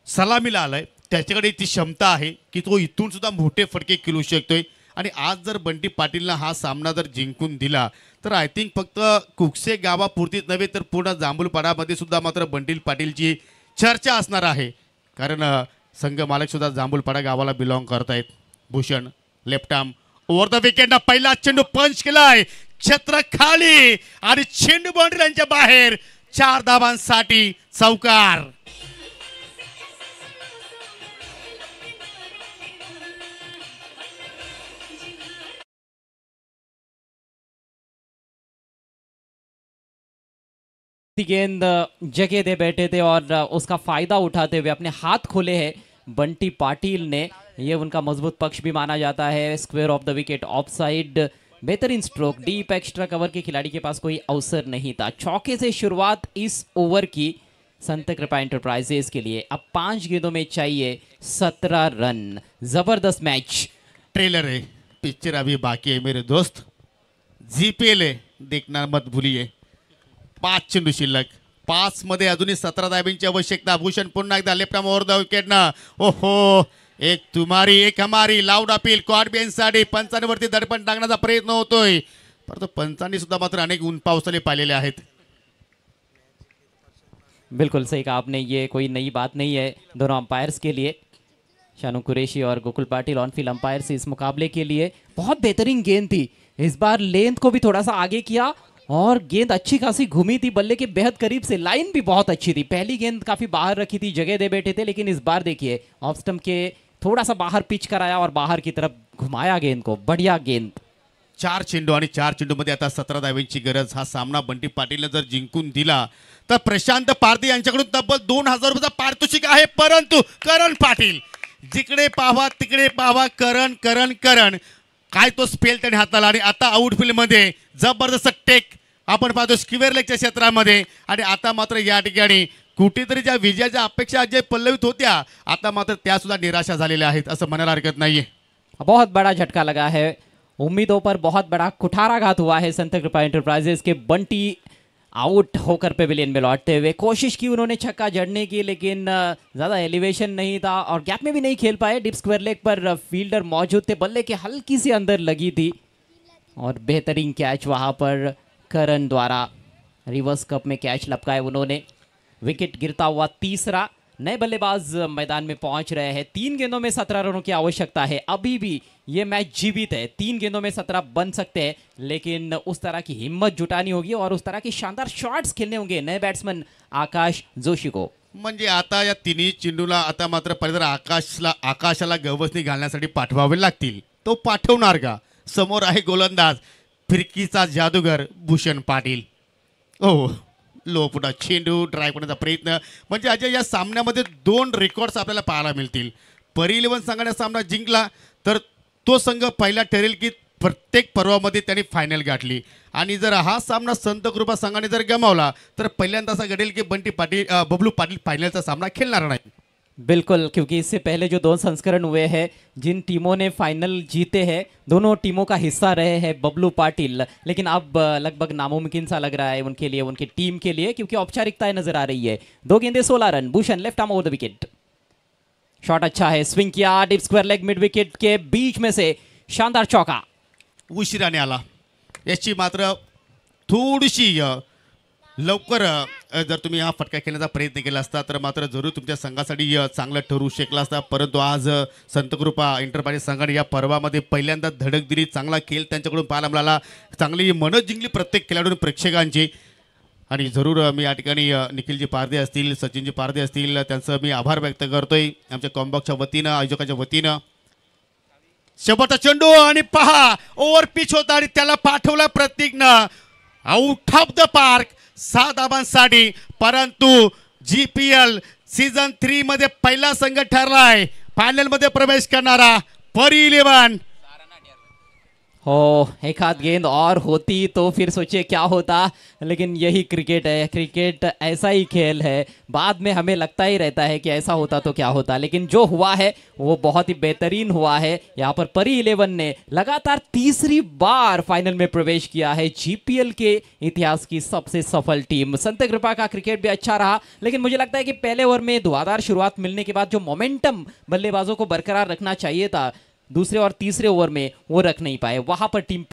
सलामीला आलाय, त्याच्याकडे ती क्षमता आहे की तो इथून सुद्धा मोठे फटके खेळू शकतोय. आणि आज जर बंटी पाटीलला हा सामना जर जिंकून दिला तर आय थिंक फक्त कुकसे गावापुरतीच नव्हे तर पूर्ण जांभूलपाडामध्ये सुद्धा मात्र बंटी पाटीलची चर्चा असणार आहे, कारण संघ मालक सुद्धा जांभूलपाडा गावाला बिलॉंग करतायत. Bhushan left arm over the wicket, पहिला चेंडू पंच केलाय, छत्र खाली आणि चेंडू बाउंड्री लाईनच्या बाहेर. 4 धावांसाठी चौकार. गेंद जगह दे बैठे थे और उसका फायदा उठाते हुए अपने हाथ खोले हैं बंटी पाटिल ने, ये उनका मजबूत पक्ष भी माना जाता है. Square of the wicket, of side, बेहतरीन स्ट्रोक, डीप एक्स्ट्रा कवर के खिलाड़ी के पास कोई अवसर नहीं था. चौके से शुरुआत इस ओवर की संत कृपा एंटरप्राइजेस के लिए. अब 5 गेंदों में चाहिए 17 रन. जबरदस्त मैच. ट्रेलर है, पिक्चर अभी बाकी है मेरे दोस्त, जीपीएल है, देखना मत भूलिए. 5 चेंडू शिल्लक, 5 मध्ये अजूनही 17 धाब्यांची आवश्यकता. भूषण पुन्हा एकदा left arm over the wicket ना. ओहो, एक तुम्हारी एक हमारी, लाऊड अपील क्वाड बेंचसाठी पंचांवरती दडपण टाकण्याचा प्रयत्न होतोय, परंतु पंचांनी सुद्धा मात्र अनेक ऊन पावसाले पाहिलेले आहेत. बिल्कुल सही कहा आपने, ये कोई नई बात नहीं है दोनों अंपायर्स के लिए. शानू कुरैशी और Gokul Patil on field umpires इस मुकाबले के लिए. बहुत बेहतरीन गेंद थी, इस बार लेंथ को भी थोड़ा सा आगे किया और गेंद अच्छी खासी घूमी थी बल्ले के बेहद करीब से. लाइन भी बहुत अच्छी थी. पहली गेंद काफी बाहर रखी थी, जगह दे बैठे थे, लेकिन इस बार देखिए ऑफ स्टंप के थोड़ा सा बाहर पिच कराया और बाहर की तरफ घुमाया गेंद को, बढ़िया गेंद। 4 चेंडू आणि 4 चेंडूमध्ये आता 17 धावांची गरज। हा सामना बंटी पाटीलने जर जिंकून दिला तर प्रशांत पारधी यांच्याकडून तब्बल 2000 रुपयाचा पारितोषिक आहे। परंतु करण पाटील जिकडे पाहावा तिकडे पाहावा, करण करण करण काय तो स्पेल त्याने हाताला। आणि आता आउटफील्ड मध्ये जबरदस्त टेक आपण पाहतो स्क्वेअर लेगच्या क्षेत्रामध्ये। आणि आता मात्र या ठिकाणी कुठेतरी ज्या विजयाच्या अपेक्षा जे पल्लवित होत्या आता मात्र त्या सुद्धा निराशा झालेल्या आहेत असं म्हणायला हरकत नाहीये। बहुत बड़ा झटका लगा है, उम्मीदों पर बहुत बड़ा कुठाराघात हुआ है संत कृपा एंटरप्राइजेस के। बंटी आउट होकर पेविलियन में लौटते हुए कोशिश की उन्होंने छक्का जड़ने की, लेकिन ज़्यादा एलिवेशन नहीं था और गैप में भी नहीं खेल पाए। डीप स्क्वायर लेग पर फील्डर मौजूद थे, बल्ले के हल्की सी अंदर लगी थी और बेहतरीन कैच वहाँ पर करण द्वारा रिवर्स कप में कैच लपकाए उन्होंने। विकेट गिरता हुआ तीसरा। नए बल्लेबाज मैदान में पहुंच रहे हैं। 3 गेंदों में 17 रनों की आवश्यकता है। अभी भी ये मैच जीवित है, 3 गेंदों में 17 बन सकते हैं, लेकिन उस तरह की हिम्मत जुटानी होगी और उस तरह की शानदार शॉट्स खेलने होंगे नए बैट्समैन आकाश जोशी को। म्हणजे आता या तिन्ही चेंडूला आता मात्र पहिल्यांदा आकाशाला गवसणी घालण्यासाठी पाठवावे लागतील। तो पाठवणार का? समोर आहे गोलंदाज फिरकीचा जादूगर भूषण पाटील। ओ लो पुन्हा चेंडू ड्राईव्ह करण्याचा प्रयत्न। म्हणजे अजय या सामन्यामध्ये 2 रेकॉर्ड्स आपल्याला पाहायला मिळतील। परी 11 संघाने सामना जिंकला तर तो संघ पहिला ठरेल की प्रत्येक पर्वामध्ये त्यांनी फायनल गाठली। आणि जर हा सामना संत कृपा संघाने जर गमावला तर पहिल्यांदा असा घडेल की बबलू पाटील फायनलचा सामना खेळणार नाही। बिल्कुल, क्योंकि इससे पहले जो 2 संस्करण हुए हैं जिन टीमों ने फाइनल जीते हैं, दोनों टीमों का हिस्सा रहे हैं बबलू पाटिल, लेकिन अब लगभग नामुमकिन सा लग रहा है उनके लिए, उनकी टीम के लिए, क्योंकि औपचारिकताएं नजर आ रही है। 2 गेंदे 16 run. Bhushan left arm over the wicket. Shot अच्छा है, स्विंग किया deep square leg mid wicket के बीच में से, शानदार चौका। उशिराने आला। याची मात्र थोडीशी लवकर जर तुम्ही हा फटका खेळण्याचा प्रयत्न केला असता तर मात्र जरूर तुमच्या संघासाठी चांगलं ठरू शकला असता। परंतु आज संतकृपा एंटरप्राइज संघाने या पर्वामध्ये पहिल्यांदा धडक दिली, चांगला खेळ त्यांच्याकडून पाहायला मिळाला, चांगली मनच जिंकली प्रत्येक खेळाडू प्रेक्षकांची। आणि जरूर मी या ठिकाणी निखिलजी पारदे असतील, सचिनजी पारदे असतील, त्यांचं मी आभार व्यक्त करतोय आमच्या कॉम्बॉक्सच्या वतीनं, आयोजकाच्या वतीनं। शेवटचा चेंडू आणि पहा ओव्हर पिच होता आणि त्याला पाठवला प्रतीकनं आउट ऑफ द पार्क 6 धावांसाठी। परंतु GPL सीझन 3 मध्ये पहिला संघ ठरलाय फायनल मध्ये प्रवेश करणारा परी 11। हो, एक हाथ गेंद और होती तो फिर सोचिए क्या होता, लेकिन यही क्रिकेट है। क्रिकेट ऐसा ही खेल है, बाद में हमें लगता ही रहता है कि ऐसा होता तो क्या होता, लेकिन जो हुआ है वो बहुत ही बेहतरीन हुआ है। यहाँ पर परी 11 ने लगातार तीसरी बार फाइनल में प्रवेश किया है। GPL के इतिहास की सबसे सफल टीम। संत कृपा का क्रिकेट भी अच्छा रहा, लेकिन मुझे लगता है कि पहले ओवर में धुआंधार शुरुआत मिलने के बाद जो मोमेंटम बल्लेबाजों को बरकरार रखना चाहिए था, दूसरे और तीसरे ओवर में वो रख नहीं पाए। वहां पर टीम